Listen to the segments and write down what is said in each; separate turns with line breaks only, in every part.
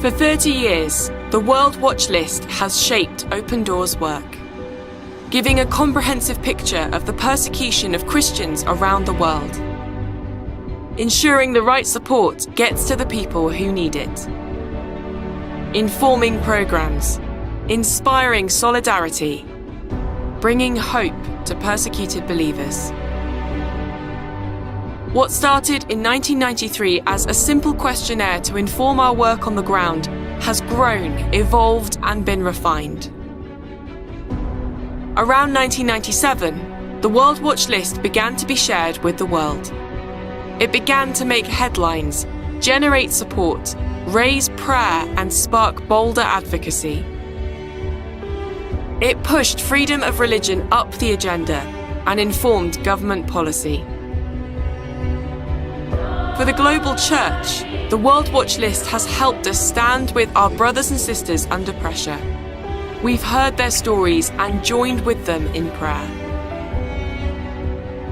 For 30 years, the World Watch List has shaped Open Doors' work, giving a comprehensive picture of the persecution of Christians around the world, ensuring the right support gets to the people who need it, informing programs, inspiring solidarity, bringing hope to persecuted believers. What started in 1993 as a simple questionnaire to inform our work on the ground has grown, evolved, and been refined. Around 1997, the World Watch List began to be shared with the world. It began to make headlines, generate support, raise prayer, and spark bolder advocacy. It pushed freedom of religion up the agenda and informed government policy. For the global church, the World Watch List has helped us stand with our brothers and sisters under pressure. We've heard their stories and joined with them in prayer.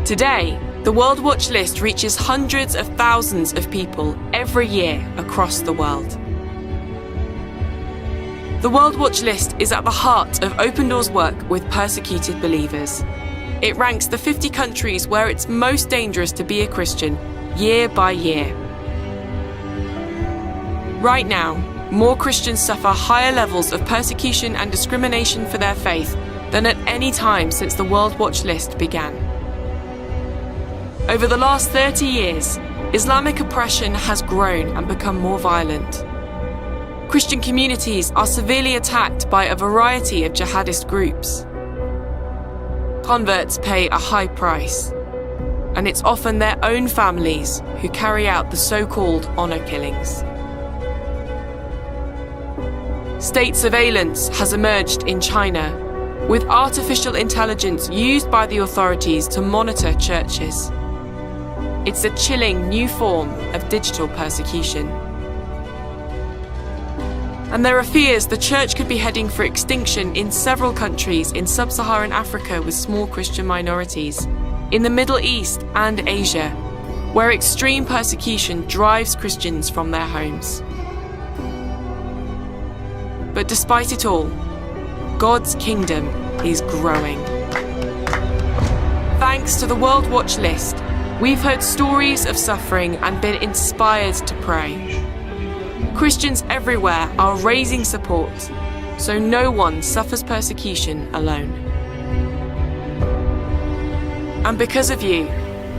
Today, the World Watch List reaches hundreds of thousands of people every year across the world. The World Watch List is at the heart of Open Doors' work with persecuted believers. It ranks the 50 countries where it's most dangerous to be a Christian year by year. Right now, more Christians suffer higher levels of persecution and discrimination for their faith than at any time since the World Watch List began. Over the last 30 years, Islamic oppression has grown and become more violent. Christian communities are severely attacked by a variety of jihadist groups. Converts pay a high price, and it's often their own families who carry out the so-called honor killings. State surveillance has emerged in China, with artificial intelligence used by the authorities to monitor churches. It's a chilling new form of digital persecution. And there are fears the church could be heading for extinction in several countries in sub-Saharan Africa with small Christian minorities, in the Middle East and Asia, where extreme persecution drives Christians from their homes. But despite it all, God's kingdom is growing. Thanks to the World Watch List, we've heard stories of suffering and been inspired to pray. Christians everywhere are raising support, so no one suffers persecution alone. And because of you,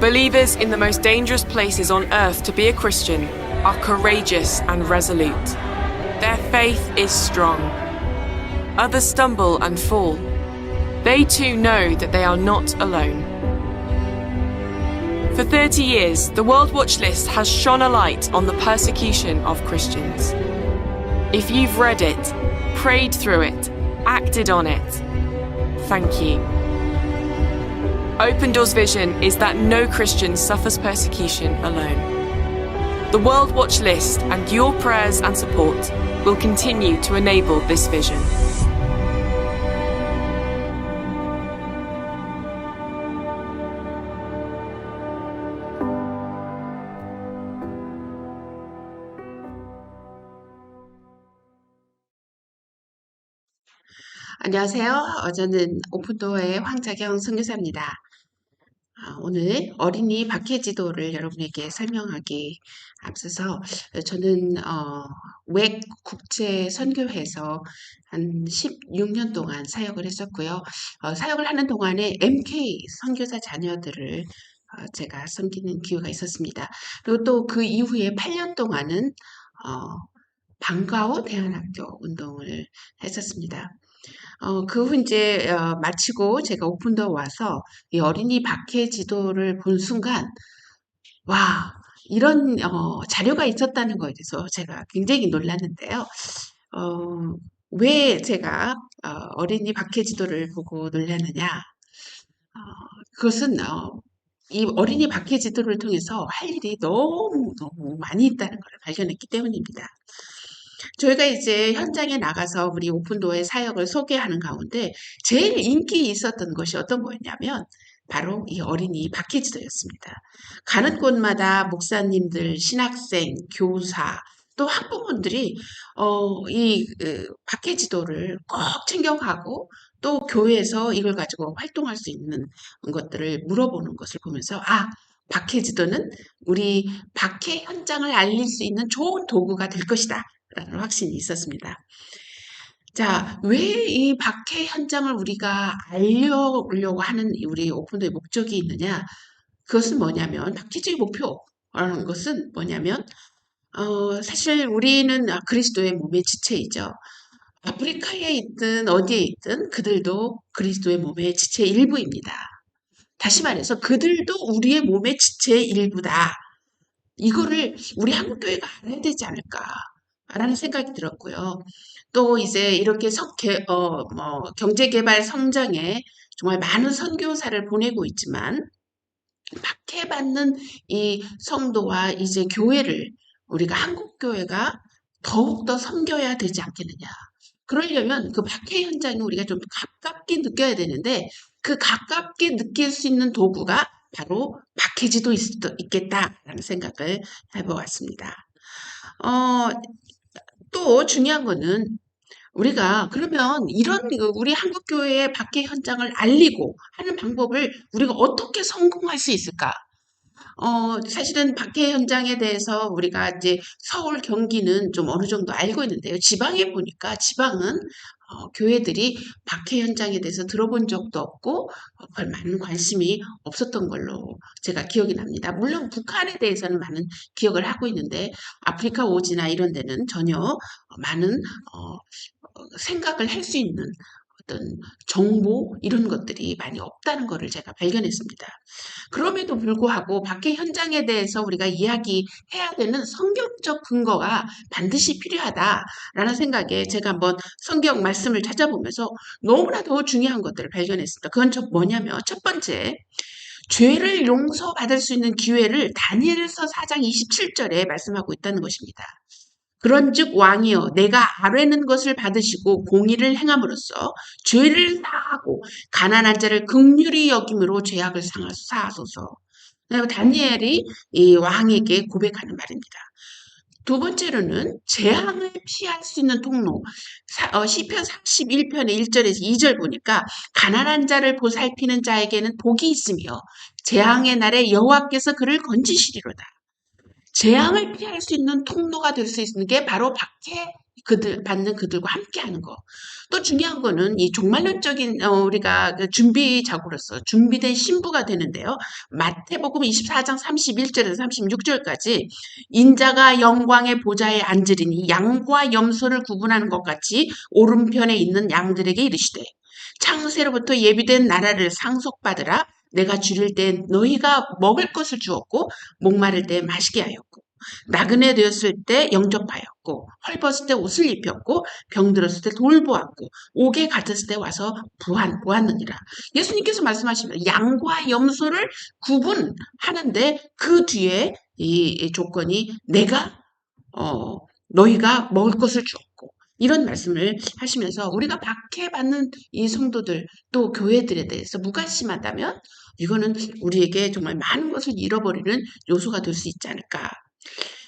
believers in the most dangerous places on earth to be a Christian are courageous and resolute. Their faith is strong. Others stumble and fall. They too know that they are not alone. For 30 years, the World Watch List has shone a light on the persecution of Christians. If you've read it, prayed through it, acted on it, thank you. Open Doors' vision is that no Christian suffers persecution alone. The World Watch List and your prayers and support will continue to enable this vision.
안녕하세요. 저는 오픈도어의 황자경 선교사입니다. 오늘 어린이 박해지도를 여러분에게 설명하기 앞서서 저는 웩 국제 선교회에서 한 16년 동안 사역을 했었고요. 사역을 하는 동안에 MK 선교사 자녀들을 제가 섬기는 기회가 있었습니다. 그리고 또 그 이후에 8년 동안은 방과후 대안학교 운동을 했었습니다. 그 후 이제 마치고 제가 오픈도어 와서 이 어린이 박해 지도를 본 순간 와, 이런 자료가 있었다는 거에 대해서 제가 굉장히 놀랐는데요. 왜 제가 어린이 박해 지도를 보고 놀랐느냐? 그것은 이 어린이 박해 지도를 통해서 할 일이 너무 많이 있다는 걸 발견했기 때문입니다. 저희가 이제 현장에 나가서 우리 오픈도어의 사역을 소개하는 가운데 제일 인기 있었던 것이 어떤 거였냐면 바로 이 어린이 박해지도였습니다. 가는 곳마다 목사님들, 신학생, 교사, 또 학부모들이 이 박해 지도를 꼭 챙겨가고 또 교회에서 이걸 가지고 활동할 수 있는 것들을 물어보는 것을 보면서 박해 지도는 우리 박해 현장을 알릴 수 있는 좋은 도구가 될 것이다 라는 확신이 있었습니다. 자, 왜 이 박해 현장을 우리가 알려고 하는 우리 오픈도의 목적이 있느냐? 그것은 뭐냐면, 박해주의 목표라는 것은 뭐냐면, 사실 우리는 그리스도의 몸의 지체이죠. 아프리카에 있든 어디에 있든 그들도 그리스도의 몸의 지체의 일부입니다. 다시 말해서 그들도 우리의 몸의 지체의 일부다. 이거를 우리 한국교회가 알아야 되지 않을까라는 생각이 들었고요. 또 이제 이렇게 경제개발 성장에 정말 많은 선교사를 보내고 있지만 박해받는 이 성도와 이제 교회를 우리가 한국교회가 더욱더 섬겨야 되지 않겠느냐. 그러려면 그 박해 현장이 우리가 좀 가깝게 느껴야 되는데 그 가깝게 느낄 수 있는 도구가 바로 박해지도 있겠다라는 생각을 해보았습니다. 또 중요한 거는 우리가 그러면 이런 우리 한국교회의 박해 현장을 알리고 하는 방법을 우리가 어떻게 성공할 수 있을까? 사실은 박해 현장에 대해서 우리가 이제 서울, 경기는 좀 어느 정도 알고 있는데요. 지방에 보니까 지방은 교회들이 박해 현장에 대해서 들어본 적도 없고 별 많은 관심이 없었던 걸로 제가 기억이 납니다. 물론 북한에 대해서는 많은 기억을 하고 있는데 아프리카 오지나 이런 데는 전혀 많은 생각을 할 수 있는 어떤 정보 이런 것들이 많이 없다는 것을 제가 발견했습니다. 그럼에도 불구하고 박해 현장에 대해서 우리가 이야기해야 되는 성경적 근거가 반드시 필요하다라는 생각에 제가 한번 성경 말씀을 찾아보면서 너무나도 중요한 것들을 발견했습니다. 그건 뭐냐면 첫 번째, 죄를 용서받을 수 있는 기회를 다니엘서 4장 27절에 말씀하고 있다는 것입니다. 그런즉 왕이여 내가 아뢰는 것을 받으시고 공의를 행함으로써 죄를 사하고 가난한 자를 긍휼히 여김으로 죄악을 사하소서. 다니엘이 이 왕에게 고백하는 말입니다. 두 번째로는 재앙을 피할 수 있는 통로. 시편 31편의 1절에서 2절 보니까 가난한 자를 보살피는 자에게는 복이 있으며 재앙의 날에 여호와께서 그를 건지시리로다. 재앙을 피할 수 있는 통로가 될 수 있는 게 바로 박해 받는 그들과 함께하는 거. 또 중요한 거는 이 종말론적인 우리가 준비자구로서 준비된 신부가 되는데요. 마태복음 24장 31절에서 36절까지 인자가 영광의 보좌에 앉으리니 양과 염소를 구분하는 것 같이 오른편에 있는 양들에게 이르시되 창세로부터 예비된 나라를 상속받으라. 내가 줄일 때 너희가 먹을 것을 주었고 목마를 때 마시게 하였고 나그네 되었을 때 영접하였고 헐벗을 때 옷을 입혔고 병들었을 때 돌보았고 옥에 갇혔을 때 와서 보았느니라. 예수님께서 말씀하십니다. 양과 염소를 구분하는데 그 뒤에 이 조건이 내가 너희가 먹을 것을 주었고 이런 말씀을 하시면서 우리가 박해받는 이 성도들 또 교회들에 대해서 무관심하다면 이거는 우리에게 정말 많은 것을 잃어버리는 요소가 될 수 있지 않을까.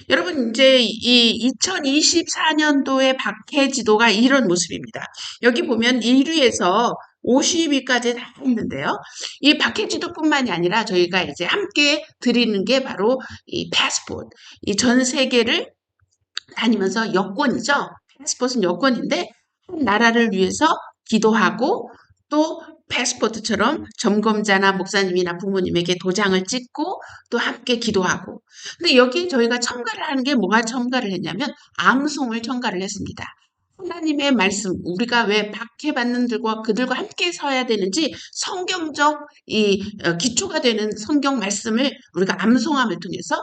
여러분 이제 이 2024년도의 박해 지도가 이런 모습입니다. 여기 보면 1위에서 50위까지 다 있는데요. 이 박해 지도뿐만이 아니라 저희가 이제 함께 드리는 게 바로 이 패스포트. 이 전 세계를 다니면서 여권이죠. 패스포트는 여권인데 한 나라를 위해서 기도하고 또 패스포트처럼 점검자나 목사님이나 부모님에게 도장을 찍고 또 함께 기도하고. 근데 여기 저희가 첨가를 하는 게 뭐가 첨가를 했냐면 앙송을 첨가를 했습니다. 하나님의 말씀, 우리가 왜 박해받는 들과 그들과 함께 서야 되는지 성경적 기초가 되는 성경 말씀을 우리가 암송함을 통해서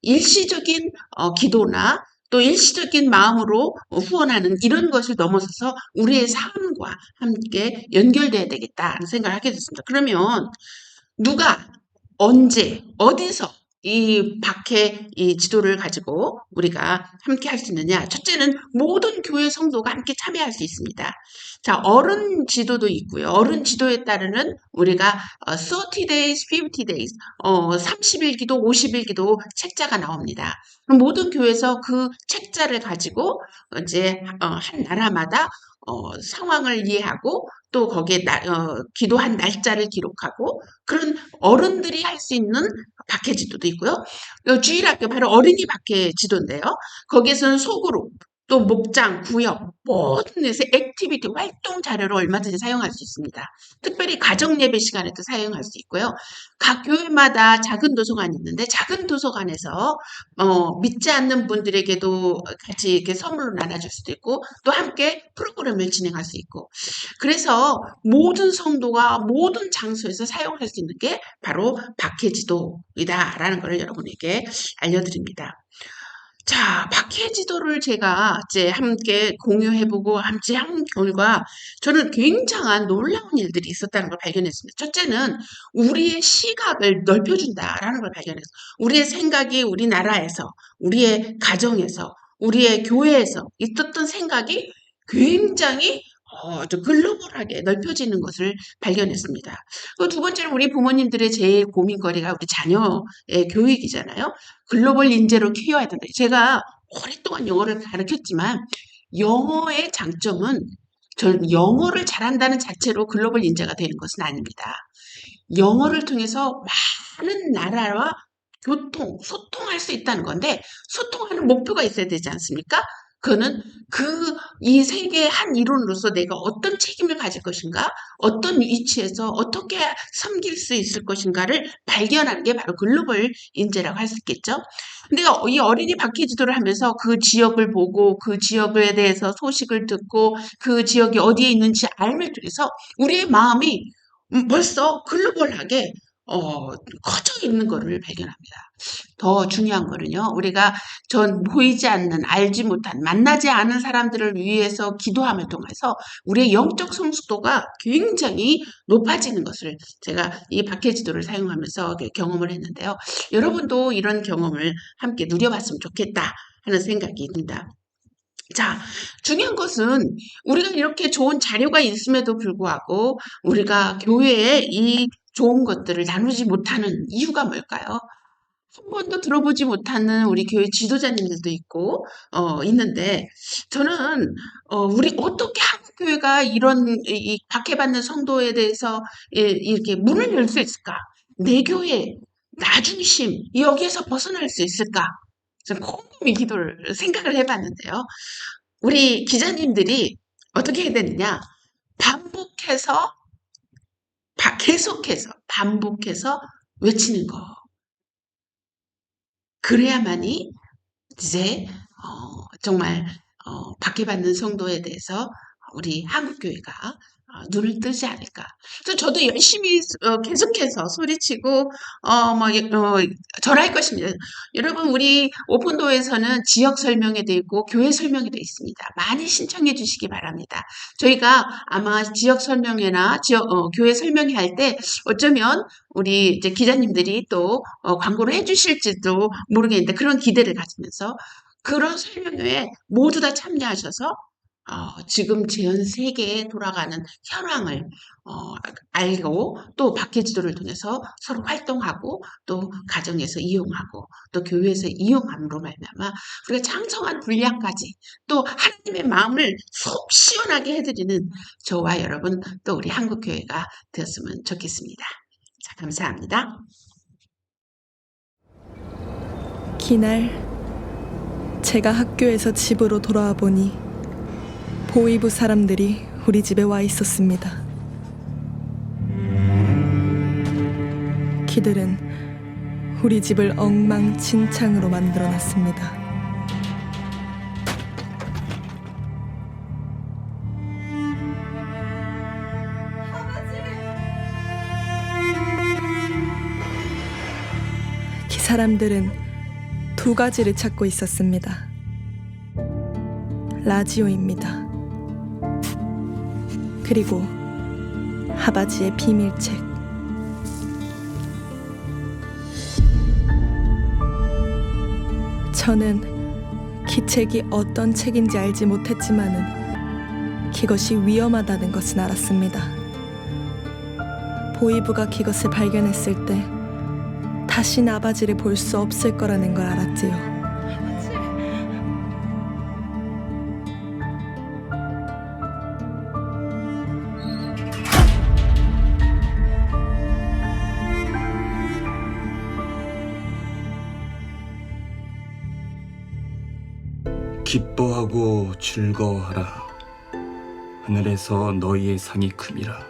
일시적인 기도나 또 일시적인 마음으로 후원하는 이런 것을 넘어서서 우리의 삶과 함께 연결돼야 되겠다는 생각을 하게 됐습니다. 그러면 누가 언제 어디서 이 박해 이 지도를 가지고 우리가 함께 할 수 있느냐? 첫째는 모든 교회 성도가 함께 참여할 수 있습니다. 자, 어른 지도도 있고요. 어른 지도에 따르는 우리가 30 days, 50 days, 30일 기도, 50일 기도 책자가 나옵니다. 그럼 모든 교회에서 그 책자를 가지고 이제 한 나라마다 상황을 이해하고 또 거기에 기도한 날짜를 기록하고 그런 어른들이 할 수 있는 박해 지도도 있고요. 주일학교 바로 어린이 박해 지도인데요. 거기에서는 소그룹, 또 목장, 구역, 모든 데서 액티비티, 활동 자료를 얼마든지 사용할 수 있습니다. 특별히 가정 예배 시간에도 사용할 수 있고요. 각 교회마다 작은 도서관이 있는데 작은 도서관에서 믿지 않는 분들에게도 같이 이렇게 선물로 나눠줄 수도 있고 또 함께 프로그램을 진행할 수 있고 그래서 모든 성도가 모든 장소에서 사용할 수 있는 게 바로 박해지도이다라는 것을 여러분에게 알려드립니다. 자, 박해지도를 제가 이제 함께 공유해보고 함께 한 결과 저는 굉장한 놀라운 일들이 있었다는 걸 발견했습니다. 첫째는 우리의 시각을 넓혀준다라는 걸 발견했어요. 우리의 생각이 우리나라에서, 우리의 가정에서, 우리의 교회에서 있었던 생각이 굉장히 좀 글로벌하게 넓혀지는 것을 발견했습니다. 두 번째는 우리 부모님들의 제일 고민거리가 우리 자녀의 교육이잖아요. 글로벌 인재로 키워야 된다. 제가 오랫동안 영어를 가르쳤지만 영어의 장점은 저는 영어를 잘한다는 자체로 글로벌 인재가 되는 것은 아닙니다. 영어를 통해서 많은 나라와 소통할 수 있다는 건데 소통하는 목표가 있어야 되지 않습니까? 그거는 이 세계의 한 일원으로서 내가 어떤 책임을 가질 것인가, 어떤 위치에서 어떻게 섬길 수 있을 것인가를 발견하는 게 바로 글로벌 인재라고 할 수 있겠죠. 근데 이 어린이 박해 지도를 하면서 그 지역을 보고 그 지역에 대해서 소식을 듣고 그 지역이 어디에 있는지 알면 통해서 우리의 마음이 벌써 글로벌하게 커져 있는 것을 발견합니다. 더 중요한 거는요. 우리가 보이지 않는, 알지 못한, 만나지 않은 사람들을 위해서 기도함을 통해서 우리의 영적 성숙도가 굉장히 높아지는 것을 제가 이 박해 지도를 사용하면서 경험을 했는데요. 여러분도 이런 경험을 함께 누려봤으면 좋겠다 하는 생각이 듭니다. 자, 중요한 것은 우리가 이렇게 좋은 자료가 있음에도 불구하고 우리가 교회에 이 좋은 것들을 나누지 못하는 이유가 뭘까요? 한 번도 들어보지 못하는 우리 교회 지도자님들도 있고, 있는데, 저는, 우리 어떻게 한국 교회가 이런, 이 박해받는 성도에 대해서 이렇게 문을 열 수 있을까? 내 교회, 나 중심, 여기에서 벗어날 수 있을까? 저는 곰곰이 생각을 해봤는데요. 우리 기자님들이 어떻게 해야 되느냐? 계속해서 반복해서 외치는 거. 그래야만이 이제 정말 박해받는 성도에 대해서 우리 한국교회가 눈을 뜨지 않을까. 그래서 저도 열심히 계속해서 소리치고 절할 것입니다. 여러분 우리 오픈도어에서는 지역 설명회도 있고 교회 설명회도 있습니다. 많이 신청해 주시기 바랍니다. 저희가 아마 지역 설명회나 교회 설명회 할 때 어쩌면 우리 이제 기자님들이 또 광고를 해주실지도 모르겠는데 그런 기대를 가지면서 그런 설명회에 모두 다 참여하셔서 지금 전 세계에 돌아가는 현황을 알고 또 박해 지도를 통해서 서로 활동하고 또 가정에서 이용하고 또 교회에서 이용함으로 말미암아 우리가 창성한 분량까지 또 하나님의 마음을 속 시원하게 해드리는 저와 여러분 또 우리 한국교회가 되었으면 좋겠습니다. 자, 감사합니다.
기날 제가 학교에서 집으로 돌아와 보니 보이부 사람들이 우리 집에 와 있었습니다. 그들은 우리 집을 엉망진창으로 만들어놨습니다. 그 사람들은 두 가지를 찾고 있었습니다. 라디오입니다. 그리고 하바지의 비밀책. 저는 기책이 어떤 책인지 알지 못했지만은 그것이 위험하다는 것은 알았습니다. 보이부가 그것을 발견했을 때 다신 아바지를 볼 수 없을 거라는 걸 알았지요.
기뻐하고 즐거워하라. 하늘에서 너희의 상이 큼이라.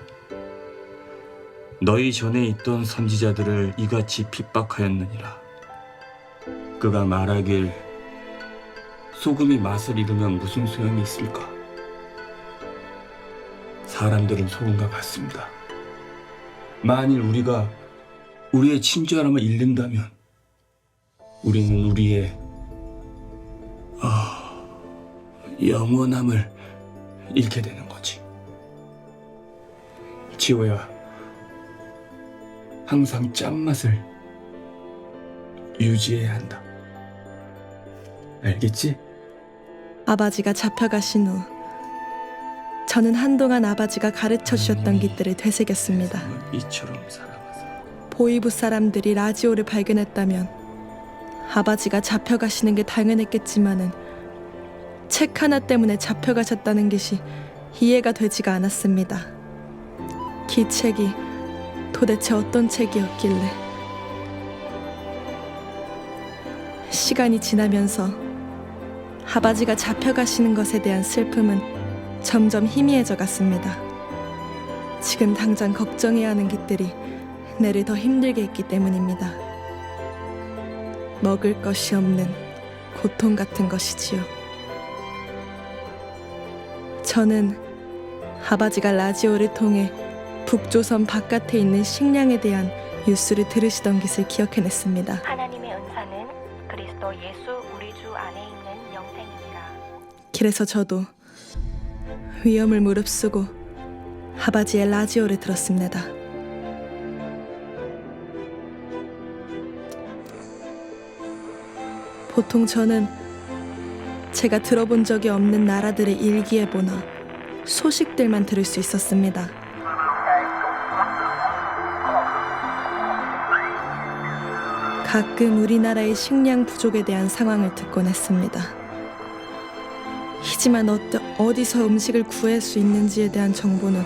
너희 전에 있던 선지자들을 이같이 핍박하였느니라. 그가 말하길 소금이 맛을 잃으면 무슨 소용이 있습니까? 사람들은 소금과 같습니다. 만일 우리가 우리의 친절함을 잃는다면 우리는 우리의 영원함을 잃게 되는 거지. 지호야, 항상 짠맛을 유지해야 한다. 알겠지?
아바지가 잡혀가신 후 저는 한동안 아바지가 가르쳐 주셨던 길들을 되새겼습니다.
이처럼 살아가서
보이부 사람들이 라지오를 발견했다면 아바지가 잡혀가시는 게 당연했겠지만은 책 하나 때문에 잡혀가셨다는 것이 이해가 되지가 않았습니다. 그 책이 도대체 어떤 책이었길래. 시간이 지나면서 아바지가 잡혀가시는 것에 대한 슬픔은 점점 희미해져 갔습니다. 지금 당장 걱정해야 하는 것들이 내를 더 힘들게 했기 때문입니다. 먹을 것이 없는 고통 같은 것이지요. 저는 아바지가 라지오를 통해 북조선 바깥에 있는 식량에 대한 뉴스를 들으시던 것을 기억해냈습니다.
하나님의 은사는 그리스도 예수 우리 주 안에 있는 영생이니라.
그래서 저도 위험을 무릅쓰고 아바지의 라지오를 들었습니다. 보통 저는 제가 들어본 적이 없는 나라들의 일기예보나 소식들만 들을 수 있었습니다. 가끔 우리나라의 식량 부족에 대한 상황을 듣곤 했습니다. 하지만 어디서 음식을 구할 수 있는지에 대한 정보는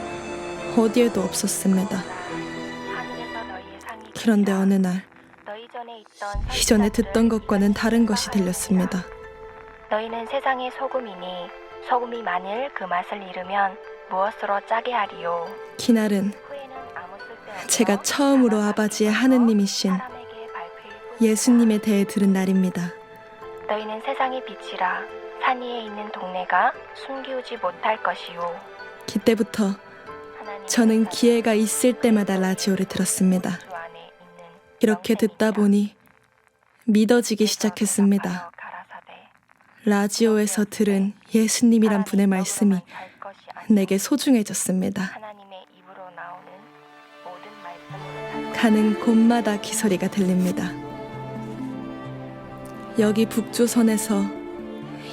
어디에도 없었습니다.
하늘에서 너희의 상이
그런데
크리라.
어느 날
너희 전에 있던
이전에 듣던 것과는 다른 것이 들렸습니다.
너희는 세상의 소금이니 소금이 만일 그 맛을 잃으면 무엇으로 짜게 하리요.
그날은
후에는 아무 쓸데없어
제가 처음으로 아바지의 하느님이신
사람에게 발표일 뿐이라.
예수님에 대해 들은 날입니다.
너희는 세상의 빛이라. 산 위에 있는 동네가 숨기우지 못할 것이요.
그때부터
하나님의
저는
은사는
기회가 있을 때마다 라지오를 들었습니다.
주 안에 있는
이렇게 듣다
영생이니라.
보니 믿어지기 시작했습니다. 라지오에서 들은 예수님이란 분의 말씀이 내게 소중해졌습니다.
하나님의 입으로 나오는 모든 말씀으로
가는 곳마다 기소리가 들립니다. 여기 북조선에서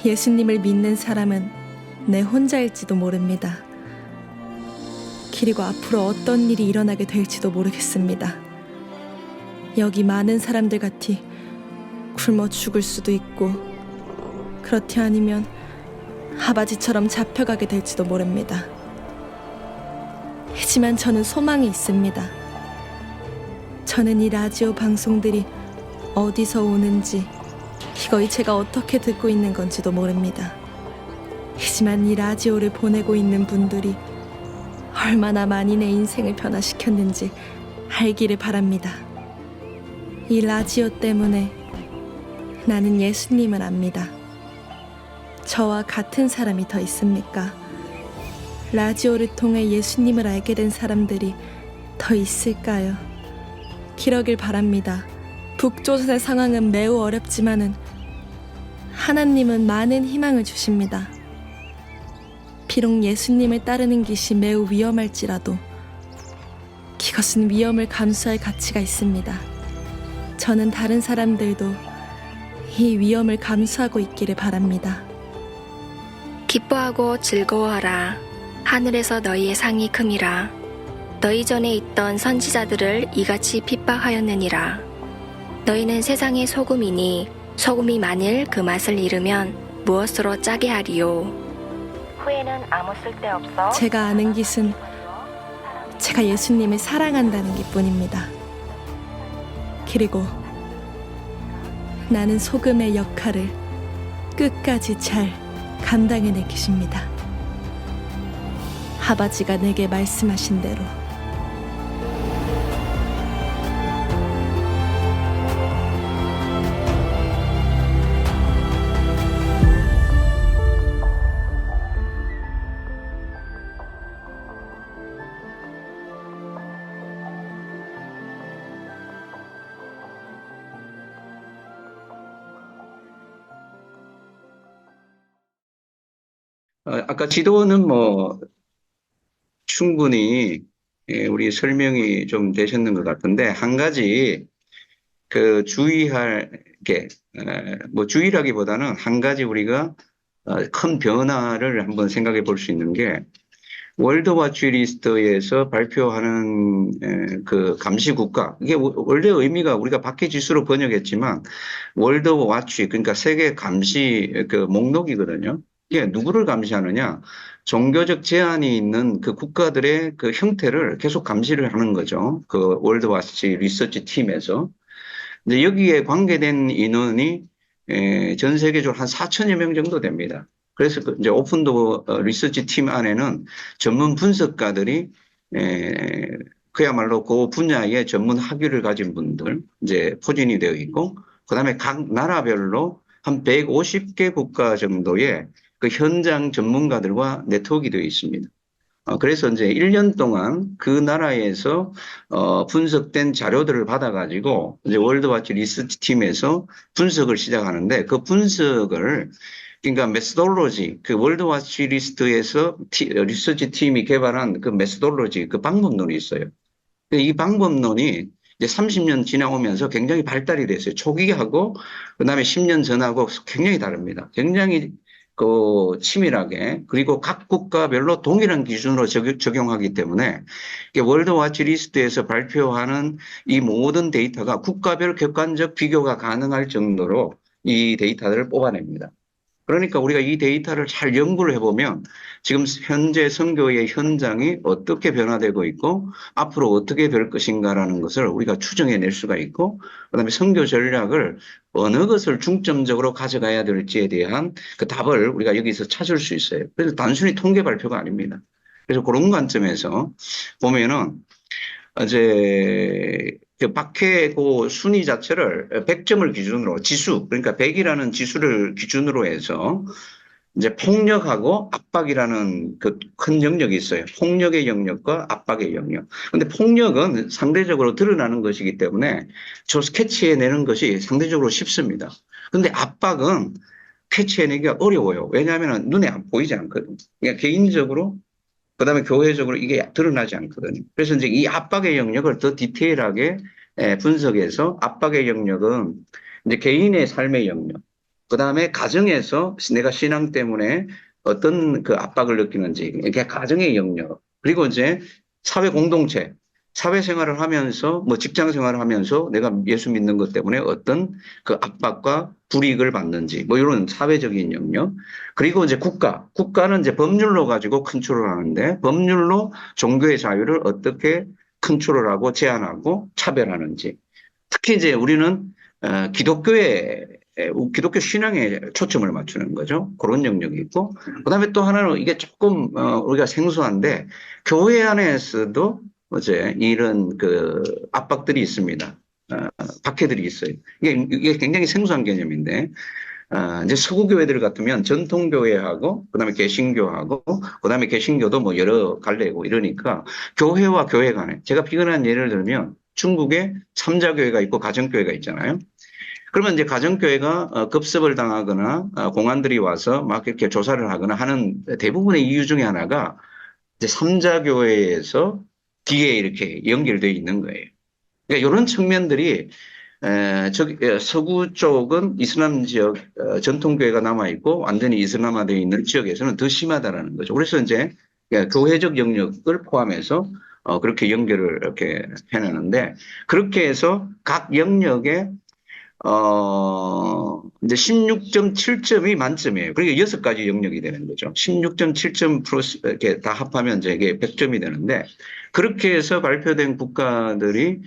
예수님을 믿는 사람은 내 혼자일지도 모릅니다. 그리고 앞으로 어떤 일이 일어나게 될지도 모르겠습니다. 여기 많은 사람들 같이 굶어 죽을 수도 있고 그렇지 아니면 아바지처럼 잡혀가게 될지도 모릅니다. 하지만 저는 소망이 있습니다. 저는 이 라디오 방송들이 어디서 오는지 이거이 제가 어떻게 듣고 있는 건지도 모릅니다. 하지만 이 라디오를 보내고 있는 분들이 얼마나 많이 내 인생을 변화시켰는지 알기를 바랍니다. 이 라디오 때문에 나는 예수님을 압니다. 저와 같은 사람이 더 있습니까? 라디오를 통해 예수님을 알게 된 사람들이 더 있을까요? 그러길 바랍니다. 북조선의 상황은 매우 어렵지만은 하나님은 많은 희망을 주십니다. 비록 예수님을 따르는 것이 매우 위험할지라도 그것은 위험을 감수할 가치가 있습니다. 저는 다른 사람들도 이 위험을 감수하고 있기를 바랍니다.
기뻐하고 즐거워하라. 하늘에서 너희의 상이 큼이라. 너희 전에 있던 선지자들을 이같이 핍박하였느니라. 너희는 세상의 소금이니 소금이 만일 그 맛을 잃으면 무엇으로 짜게 하리요. 후에는 아무 쓸데없어.
제가 아는 것은 제가 예수님을 사랑한다는 게 뿐입니다. 그리고 나는 소금의 역할을 끝까지 잘 감당해낼 것입니다. 아버지가 내게 말씀하신 대로.
아까 지도는 뭐 충분히 우리 설명이 좀 되셨는 것 같은데 한 가지 그 주의할 게 뭐 주의라기보다는 한 가지 우리가 큰 변화를 한번 생각해 볼 수 있는 게 월드워치 리스트에서 발표하는 그 감시 국가 이게 원래 의미가 우리가 박해 지수로 번역했지만 월드워치 그러니까 세계 감시 그 목록이거든요. 이게 누구를 감시하느냐? 종교적 제한이 있는 그 국가들의 그 형태를 계속 감시를 하는 거죠. 그 월드워치 리서치 팀에서. 이제 여기에 관계된 인원이 전 세계적으로 한 4천여 명 정도 됩니다. 그래서 이제 오픈도어 리서치 팀 안에는 전문 분석가들이 그야말로 그 분야의 전문 학위를 가진 분들 이제 포진이 되어 있고, 그다음에 각 나라별로 한 150개 국가 정도의 그 현장 전문가들과 네트워크가 되어 있습니다. 그래서 이제 1년 동안 그 나라에서 분석된 자료들을 받아가지고 이제 월드워치 리서치 팀에서 분석을 시작하는데 그 분석을 그러니까 메소돌로지 그 월드워치 리스트에서 리서치 팀이 개발한 그 메소돌로지 그 방법론이 있어요. 이 방법론이 이제 30년 지나오면서 굉장히 발달이 됐어요. 초기하고 그다음에 10년 전하고 굉장히 다릅니다. 굉장히 그 치밀하게 그리고 각 국가별로 동일한 기준으로 적용하기 때문에 월드워치 리스트에서 발표하는 이 모든 데이터가 국가별 객관적 비교가 가능할 정도로 이 데이터를 뽑아냅니다. 그러니까 우리가 이 데이터를 잘 연구를 해보면 지금 현재 선교의 현장이 어떻게 변화되고 있고 앞으로 어떻게 될 것인가라는 것을 우리가 추정해낼 수가 있고 그다음에 선교 전략을 어느 것을 중점적으로 가져가야 될지에 대한 그 답을 우리가 여기서 찾을 수 있어요. 그래서 단순히 통계 발표가 아닙니다. 그래서 그런 관점에서 보면은 이제 그 박해 그 순위 자체를 100점을 기준으로 지수 그러니까 100이라는 지수를 기준으로 해서 이제 폭력하고 압박이라는 그 큰 영역이 있어요. 폭력의 영역과 압박의 영역. 근데 폭력은 상대적으로 드러나는 것이기 때문에 저 캐치해내는 것이 상대적으로 쉽습니다. 근데 압박은 캐치해내기가 어려워요. 왜냐하면 눈에 안 보이지 않거든요. 그러니까 개인적으로 그다음에 교회적으로 이게 드러나지 않거든요. 그래서 이제 이 압박의 영역을 더 디테일하게 분석해서 압박의 영역은 이제 개인의 삶의 영역, 그다음에 가정에서 내가 신앙 때문에 어떤 그 압박을 느끼는지, 이게 가정의 영역, 그리고 이제 사회 공동체, 사회생활을 하면서 뭐 직장 생활을 하면서 내가 예수 믿는 것 때문에 어떤 그 압박과 불이익을 받는지 뭐 이런 사회적인 영역 그리고 이제 국가는 이제 법률로 가지고 컨트롤하는데 법률로 종교의 자유를 어떻게 컨트롤하고 제한하고 차별하는지 특히 이제 우리는 기독교 신앙에 초점을 맞추는 거죠. 그런 영역이 있고 그다음에 또 하나는 이게 조금 우리가 생소한데 교회 안에서도 이제 이런 그 압박들이 있습니다. 박해들이 있어요. 이게 굉장히 생소한 개념인데, 이제 서구교회들 같으면 전통교회하고, 그 다음에 개신교하고, 그 다음에 개신교도 뭐 여러 갈래고 이러니까, 교회와 교회 간에, 제가 비근한 예를 들면, 중국에 삼자교회가 있고 가정교회가 있잖아요. 그러면 이제 가정교회가 급습을 당하거나, 공안들이 와서 막 이렇게 조사를 하거나 하는 대부분의 이유 중에 하나가, 이제 삼자교회에서 뒤에 이렇게 연결되어 있는 거예요. 그러니까 이런 측면들이 서구 쪽은 이슬람 지역 전통교회가 남아있고 완전히 이슬람화되어 있는 지역에서는 더 심하다라는 거죠. 그래서 이제 교회적 영역을 포함해서 그렇게 연결을 이렇게 해내는데 그렇게 해서 각 영역에 이제 16.7점이 만점이에요. 그러니까 6가지 영역이 되는 거죠. 16.7점 플러스 이렇게 다 합하면 이제 이게 100점이 되는데 그렇게 해서 발표된 국가들이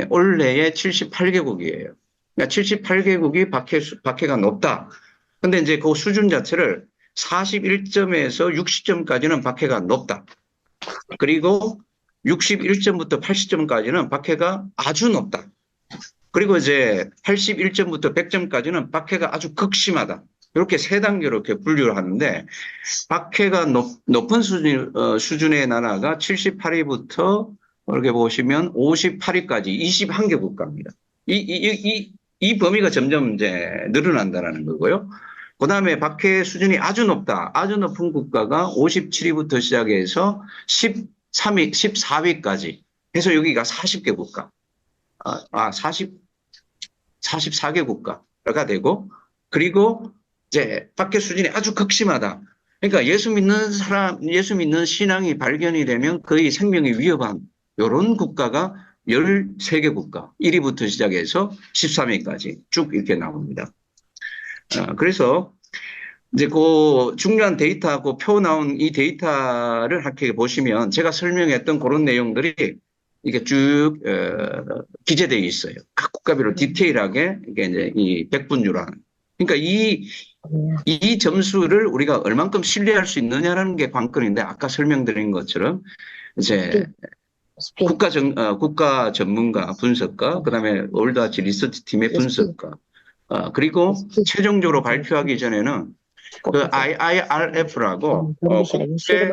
올해에 78개국이에요. 그러니까 78개국이 박해가 높다. 근데 이제 그 수준 자체를 41점에서 60점까지는 박해가 높다. 그리고 61점부터 80점까지는 박해가 아주 높다. 그리고 이제 81점부터 100점까지는 박해가 아주 극심하다. 이렇게 세 단계로 이렇게 분류를 하는데 박해가 높은 수준의 나라가 78위부터 이렇게 보시면 58위까지 21개 국가입니다. 이 범위가 점점 이제 늘어난다는 거고요. 그 다음에 박해 수준이 아주 높다. 아주 높은 국가가 57위부터 시작해서 14위까지 해서 여기가 40개 국가. 44개 국가가 되고, 그리고 이제 박해 수준이 아주 극심하다. 그러니까 예수 믿는 신앙이 발견이 되면 거의 생명이 위협한 이런 국가가 13개 국가, 1위부터 시작해서 13위까지 쭉 이렇게 나옵니다. 그래서 이제 그 중요한 데이터하고 표 나온 이 데이터를 이렇게 보시면 제가 설명했던 그런 내용들이 이게 쭉 기재되어 있어요. 각 국가별로 디테일하게 이게 이제 이 백분율화는. 그러니까 이 점수를 우리가 얼만큼 신뢰할 수 있느냐라는 게 관건인데 아까 설명드린 것처럼 이제 국가 전문가 분석가, 그다음에 올드아치 리서치 팀의 분석가, 그리고 최종적으로 발표하기 전에는 그 IIRF라고 국제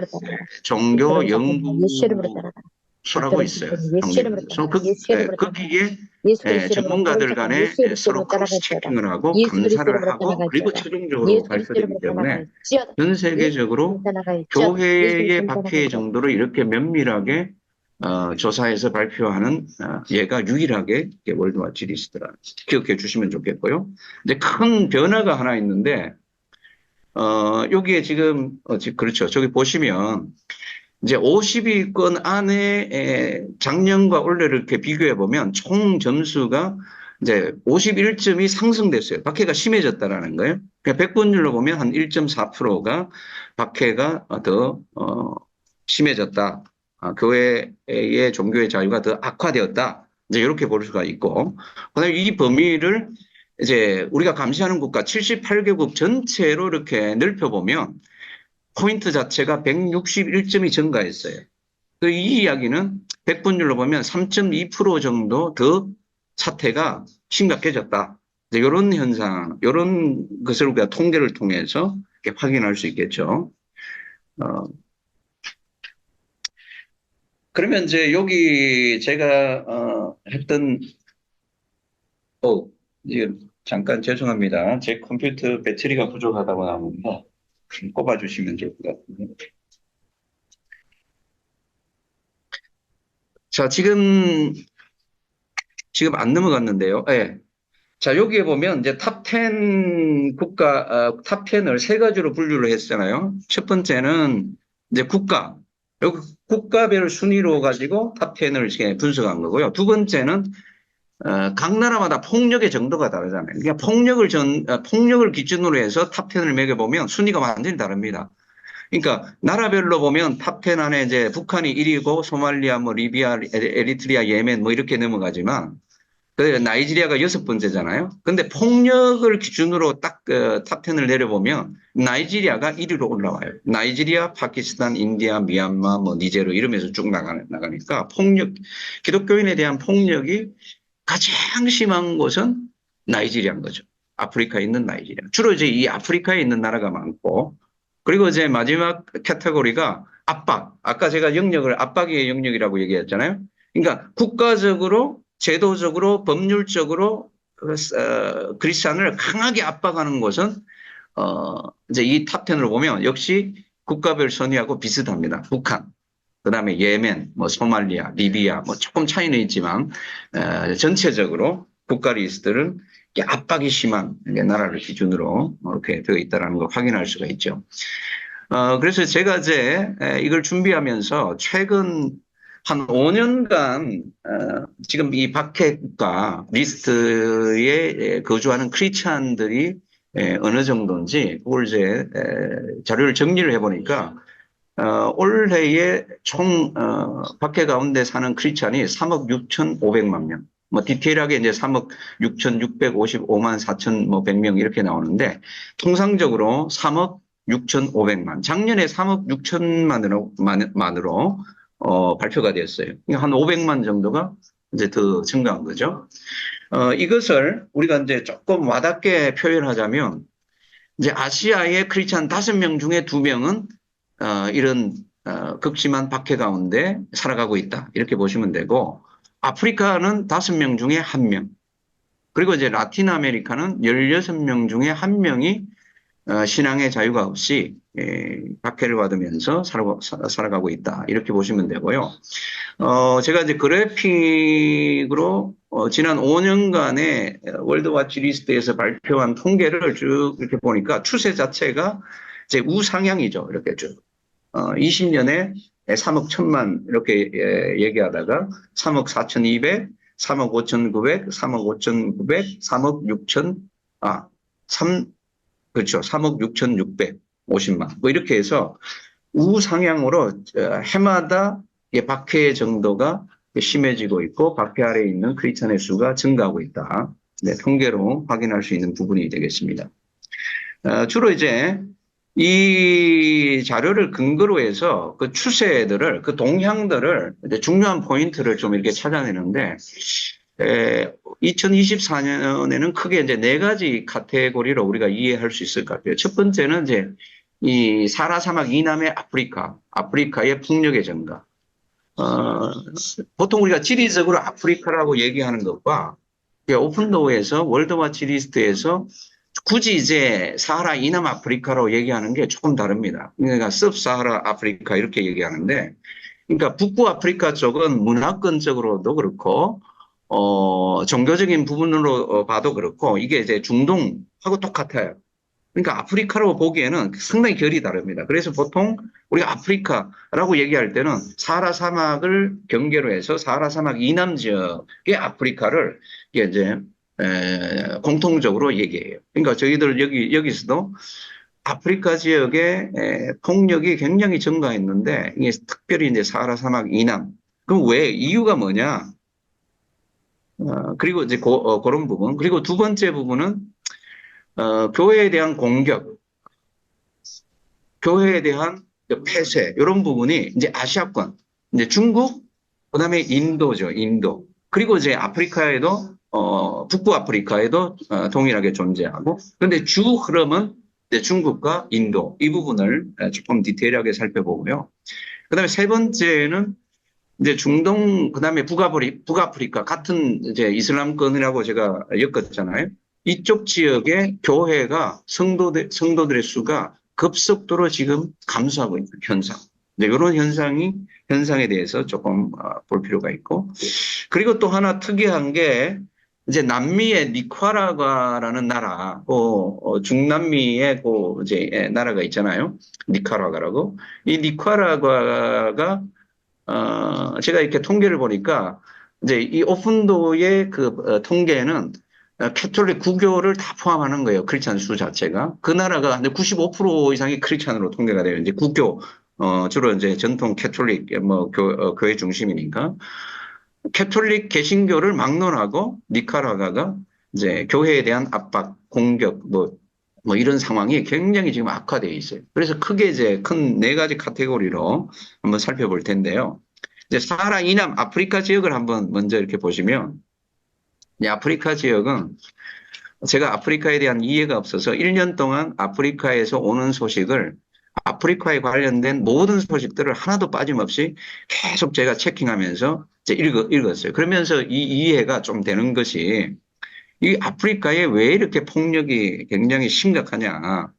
종교 연구소라고 있어요. 거기에 전문가들 간에 서로 크로스 체킹을 하고 감사를 하고 그리고 최종적으로 발표되기 때문에 전 세계적으로 교회의 박해 정도를 이렇게 면밀하게 조사해서 발표하는 얘가 유일하게 월드와치 리스트라 기억해 주시면 좋겠고요. 근데 큰 변화가 하나 있는데 여기에 지금 그렇죠. 저기 보시면 이제 50위권 안에 작년과 올해를 이렇게 비교해 보면 총 점수가 이제 51점이 상승됐어요. 박해가 심해졌다라는 거예요. 그러니까 100분율로 보면 한 1.4%가 박해가 더 심해졌다. 교회의 종교의 자유가 더 악화되었다. 이제 이렇게 볼 수가 있고, 그다음에 이 범위를 이제 우리가 감시하는 국가 78개국 전체로 이렇게 넓혀보면 포인트 자체가 161점이 증가했어요. 이 이야기는 100분율로 보면 3.2% 정도 더 사태가 심각해졌다. 이런 현상, 이런 것을 우리가 통계를 통해서 확인할 수 있겠죠. 그러면 이제 여기 제가 했던 이제 잠깐 죄송합니다. 제 컴퓨터 배터리가 부족하다고 나옵니다. 꼽아주시면 좋을 것 같은데. 자, 지금 안 넘어갔는데요. 네. 자, 여기에 보면 이제 탑10 탑10을 세 가지로 분류를 했잖아요. 첫 번째는 이제 여기 국가별 순위로 가지고 탑10을 이렇게 분석한 거고요. 두 번째는 각 나라마다 폭력의 정도가 다르잖아요. 그러니까 폭력을 기준으로 해서 탑10을 매겨보면 순위가 완전히 다릅니다. 그러니까 나라별로 보면 탑10 안에 이제 북한이 1위고 소말리아, 리비아, 에리트리아, 예멘 이렇게 넘어가지만 나이지리아가 6번째잖아요. 근데 폭력을 기준으로 딱 탑10을 내려보면 나이지리아가 1위로 올라와요. 나이지리아, 파키스탄, 인디아, 미얀마, 니제르 이러면서 쭉 나가니까 기독교인에 대한 폭력이 가장 심한 곳은 나이지리아인 거죠. 아프리카에 있는 나이지리아. 주로 이제 이 아프리카에 있는 나라가 많고, 그리고 이제 마지막 카테고리가 압박. 아까 제가 영역을 압박의 영역이라고 얘기했잖아요. 그러니까 국가적으로, 제도적으로, 법률적으로 그리스도인을 강하게 압박하는 곳은 이제 이 탑10으로 보면 역시 국가별 선위하고 비슷합니다. 북한. 그다음에 예멘, 소말리아, 리비아, 조금 차이는 있지만 전체적으로 국가 리스트는 이렇게 압박이 심한 나라를 기준으로 이렇게 되어 있다는 걸 확인할 수가 있죠. 그래서 제가 이제 이걸 준비하면서 최근 한 5년간 지금 이 박해 국가 리스트에 거주하는 크리스찬들이 어느 정도인지 그걸 이제 자료를 정리를 해보니까 올해에 총 박해 가운데 사는 크리스찬이 3억 6,500만 명. 뭐 디테일하게 이제 3억 6,655만 4천 뭐 100명 이렇게 나오는데 통상적으로 3억 6,500만. 작년에 3억 6천만으로 발표가 됐어요. 한 500만 정도가 이제 더 증가한 거죠. 이것을 우리가 이제 조금 와닿게 표현하자면 이제 아시아의 크리스찬 5명 중에 2명은 이런 극심한 박해 가운데 살아가고 있다. 이렇게 보시면 되고 아프리카는 5명 중에 1명. 그리고 이제 라틴 아메리카는 16명 중에 1명이 신앙의 자유가 없이 박해를 받으면서 살아가고 있다. 이렇게 보시면 되고요. 제가 이제 그래픽으로 지난 5년간의 월드와치 리스트에서 발표한 통계를 쭉 이렇게 보니까 추세 자체가 이제 우상향이죠. 이렇게 쭉. 20년에 3억 1천만 이렇게 얘기하다가 3억 4,200, 3억 5,900, 3억 5,900, 3억 6천, 그렇죠. 3억 6,650만. 뭐 이렇게 해서 우상향으로 해마다 박해 정도가 심해지고 있고 박해 아래에 있는 크리스찬의 수가 증가하고 있다. 네, 통계로 확인할 수 있는 부분이 되겠습니다. 주로 이제 이 자료를 근거로 해서 그 추세들을, 그 동향들을, 중요한 포인트를 좀 이렇게 찾아내는데, 2024년에는 크게 이제 4가지 카테고리로 우리가 이해할 수 있을 것 같아요. 첫 번째는 이제 이 사하라 사막 이남의 아프리카의 풍력의 증가. 보통 우리가 지리적으로 아프리카라고 얘기하는 것과 오픈도어에서 월드와치 리스트에서 굳이 이제 사하라 이남 아프리카로 얘기하는 게 조금 다릅니다. 그러니까 섭사하라 아프리카 이렇게 얘기하는데, 그러니까 북부 아프리카 쪽은 문화권적으로도 그렇고, 종교적인 부분으로 봐도 그렇고, 이게 이제 중동하고 똑같아요. 그러니까 아프리카로 보기에는 상당히 결이 다릅니다. 그래서 보통 우리가 아프리카라고 얘기할 때는 사하라 사막을 경계로 해서 사하라 사막 이남 지역의 아프리카를 이제 공통적으로 얘기해요. 그러니까 저희들 여기서도 아프리카 지역의 폭력이 굉장히 증가했는데, 이게 특별히 이제 사하라 사막 이남. 그럼 왜? 이유가 뭐냐? 그리고 이제 그런 부분. 그리고 두 번째 부분은, 교회에 대한 공격, 교회에 대한 폐쇄, 이런 부분이 이제 아시아권, 이제 중국, 그 다음에 인도죠, 인도. 그리고 이제 아프리카에도, 북부 아프리카에도 동일하게 존재하고, 그런데 주 흐름은 이제 중국과 인도, 이 부분을 조금 디테일하게 살펴보고요. 그 다음에 세 번째는 이제 중동, 그 다음에 북아프리카, 같은 이제 이슬람권이라고 제가 엮었잖아요. 이쪽 지역의 교회가 성도들의 수가 급속도로 지금 감소하고 있는 현상. 네, 이런 현상에 대해서 조금 볼 필요가 있고. 그리고 또 하나 특이한 게 이제 남미의 니카라과라는 나라, 중남미의 이제 나라가 있잖아요. 니카라과라고. 이 니카라과가 제가 이렇게 통계를 보니까 이제 이 오픈도의 그 통계는 캐톨릭 구교를 다 포함하는 거예요. 크리스찬 수 자체가. 그 나라가 한 95% 이상이 크리스찬으로 통계가 돼요. 이제 구교, 주로 이제 전통 캐톨릭 교회 중심이니까. 캐톨릭 개신교를 막론하고 니카라과가 이제 교회에 대한 압박, 공격, 뭐 이런 상황이 굉장히 지금 악화되어 있어요. 그래서 크게 이제 큰 4가지 카테고리로 한번 살펴볼 텐데요. 이제 사하라 이남 아프리카 지역을 한번 먼저 이렇게 보시면, 이 아프리카 지역은 제가 아프리카에 대한 이해가 없어서 1년 동안 아프리카에서 오는 소식을, 아프리카에 관련된 모든 소식들을 하나도 빠짐없이 계속 제가 체킹하면서 이제 읽었어요. 그러면서 이 이해가 좀 되는 것이, 이 아프리카에 왜 이렇게 폭력이 굉장히 심각하냐.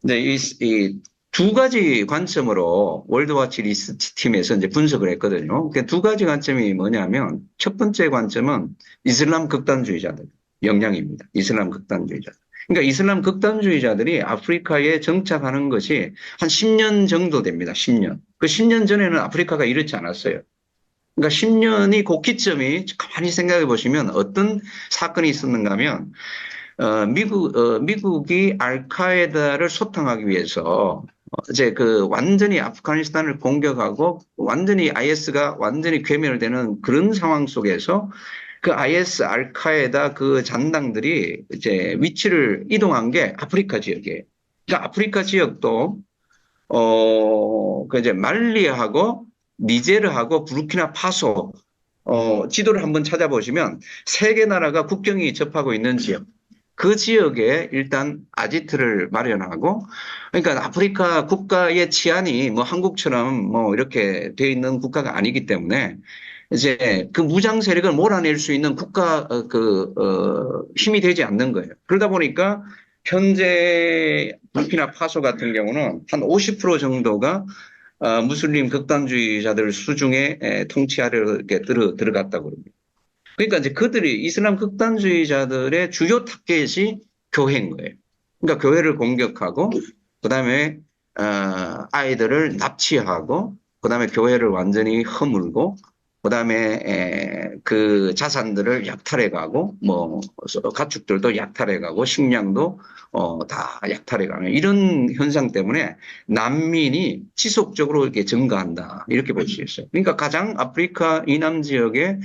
이 두 가지 관점으로 월드와치 리서치 팀에서 이제 분석을 했거든요. 그 두 가지 관점이 뭐냐면 첫 번째 관점은 이슬람 극단주의자들 영향입니다. 이슬람 극단주의자들. 그러니까 이슬람 극단주의자들이 아프리카에 정착하는 것이 한 10년 정도 됩니다. 10년. 그 10년 전에는 아프리카가 이렇지 않았어요. 그러니까 10년이 그 기점이 가만히 생각해 보시면 어떤 사건이 있었는가 하면 미국이 알카에다를 소탕하기 위해서 이제 그 완전히 아프가니스탄을 공격하고 완전히 IS가 완전히 괴멸되는 그런 상황 속에서 그 IS 알카에다 그 잔당들이 이제 위치를 이동한 게 아프리카 지역이에요. 그러니까 아프리카 지역도 그 이제 말리하고 니제르하고 부르키나 파소 지도를 한번 찾아보시면 세 개 나라가 국경이 접하고 있는 지역. 그 지역에 일단 아지트를 마련하고, 그러니까 아프리카 국가의 치안이 뭐 한국처럼 뭐 이렇게 되어 있는 국가가 아니기 때문에 이제 그 무장 세력을 몰아낼 수 있는 국가 힘이 되지 않는 거예요. 그러다 보니까 현재 부르키나 파소 같은 경우는 한 50% 정도가 무슬림 극단주의자들 수중에 통치 아래로 이렇게 들어갔다고 그럽니다. 그러니까 이제 그들이 이슬람 극단주의자들의 주요 타겟이 교회인 거예요. 그러니까 교회를 공격하고 그다음에 아이들을 납치하고 그다음에 교회를 완전히 허물고 그다음에 그 자산들을 약탈해가고 뭐 가축들도 약탈해가고 식량도 다 약탈해가는 이런 현상 때문에 난민이 지속적으로 이렇게 증가한다 이렇게 볼 수 있어요. 그러니까 가장 아프리카 이남 지역의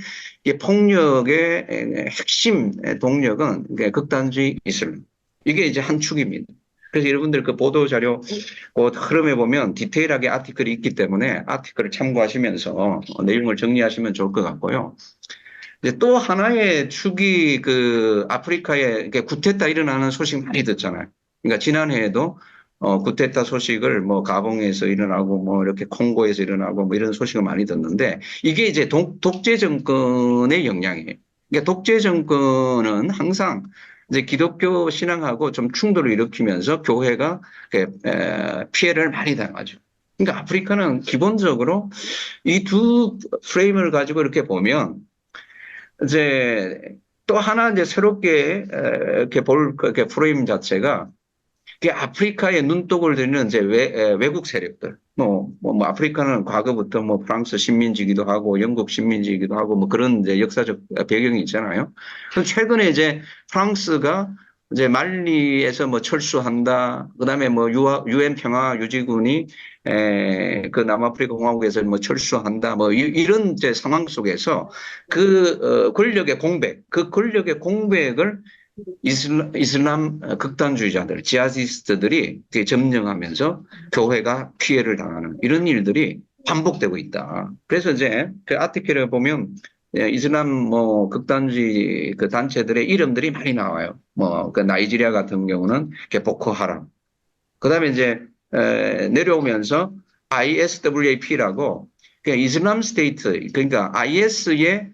폭력의 핵심 동력은 극단주의 이슬람. 이게 이제 한 축입니다. 그래서 여러분들 그 보도자료 그 흐름에 보면 디테일하게 아티클이 있기 때문에 아티클을 참고하시면서 내용을 정리하시면 좋을 것 같고요. 이제 또 하나의 축이 그 아프리카에 쿠데타 일어나는 소식 많이 듣잖아요. 그러니까 지난해에도 쿠데타 소식을 뭐 가봉에서 일어나고 뭐 이렇게 콩고에서 일어나고 뭐 이런 소식을 많이 듣는데 이게 이제 독재 정권의 영향이에요. 그러니까 독재 정권은 항상 이제 기독교 신앙하고 좀 충돌을 일으키면서 교회가 피해를 많이 당하죠. 그러니까 아프리카는 기본적으로 이 두 프레임을 가지고 이렇게 보면 이제 또 하나 이제 새롭게 이렇게 볼 프레임 자체가 아프리카에 눈독을 들이는 이제 외국 세력들. 뭐 아프리카는 과거부터 뭐 프랑스 식민지이기도 하고 영국 식민지이기도 하고 뭐 그런 이제 역사적 배경이 있잖아요. 그럼 최근에 이제 프랑스가 이제 말리에서 뭐 철수한다. 그다음에 뭐 유엔 평화 유지군이 그 남아프리카 공화국에서 뭐 철수한다. 뭐 이런 이제 상황 속에서 그 권력의 공백, 그 권력의 공백을 이슬람 극단주의자들, 지하디스트들이 점령하면서 교회가 피해를 당하는 이런 일들이 반복되고 있다. 그래서 이제 그 아티클에 보면 이슬람 뭐 극단주의 그 단체들의 이름들이 많이 나와요. 뭐 그 나이지리아 같은 경우는 보코하람. 그다음에 이제 내려오면서 ISWAP라고 그러니까 이슬람 스테이트 그러니까 IS의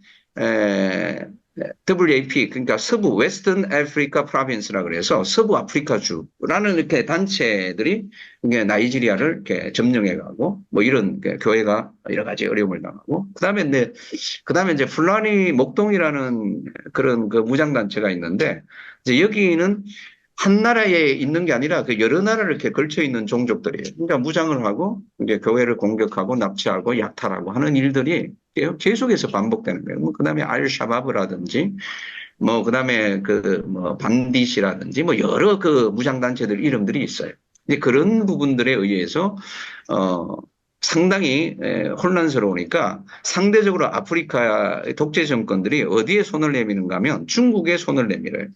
WAP 그러니까 서부 웨스턴 아프리카 프로빈스라 그래서 서부 아프리카주라는 이렇게 단체들이 나이지리아를 이렇게 점령해가고 뭐 이런 교회가 여러 가지 어려움을 당하고 그다음에 이제 풀라니 목동이라는 그런 그 무장 단체가 있는데 이제 여기는 한 나라에 있는 게 아니라 그 여러 나라를 이렇게 걸쳐 있는 종족들이에요. 그러니까 무장을 하고 이제 교회를 공격하고 납치하고 약탈하고 하는 일들이 계속해서 반복되는 거예요. 뭐 그다음에 알샤바브라든지 뭐 그다음에 그 뭐 반디시라든지 뭐 여러 그 무장 단체들 이름들이 있어요. 이제 그런 부분들에 의해서 상당히 혼란스러우니까 상대적으로 아프리카 독재 정권들이 어디에 손을 내미는가 하면 중국에 손을 내밀어요.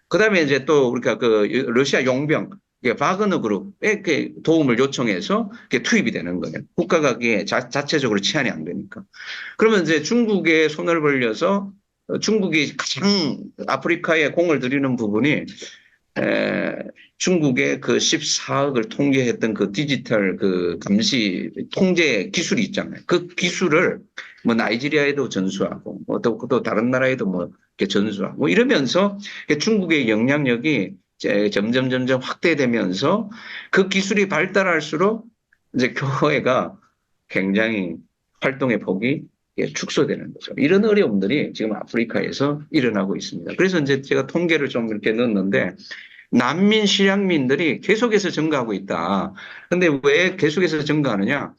그다음에 이제 또 우리가 그 러시아 용병 바그너 그룹에 도움을 요청해서 투입이 되는 거예요. 국가가 자체적으로 치안이 안 되니까. 그러면 이제 중국에 손을 벌려서 중국이 가장 아프리카에 공을 들이는 부분이 중국의 그 14억을 통제했던 그 디지털 그 감시 통제 기술이 있잖아요. 그 기술을 뭐 나이지리아에도 전수하고 또 다른 나라에도 뭐 이렇게 전수하고 이러면서 중국의 영향력이 이제 점점 확대되면서 그 기술이 발달할수록 이제 교회가 굉장히 활동의 폭이 축소되는 거죠. 이런 어려움들이 지금 아프리카에서 일어나고 있습니다. 그래서 이제 제가 통계를 좀 이렇게 넣었는데 난민, 실향민들이 계속해서 증가하고 있다. 근데 왜 계속해서 증가하느냐?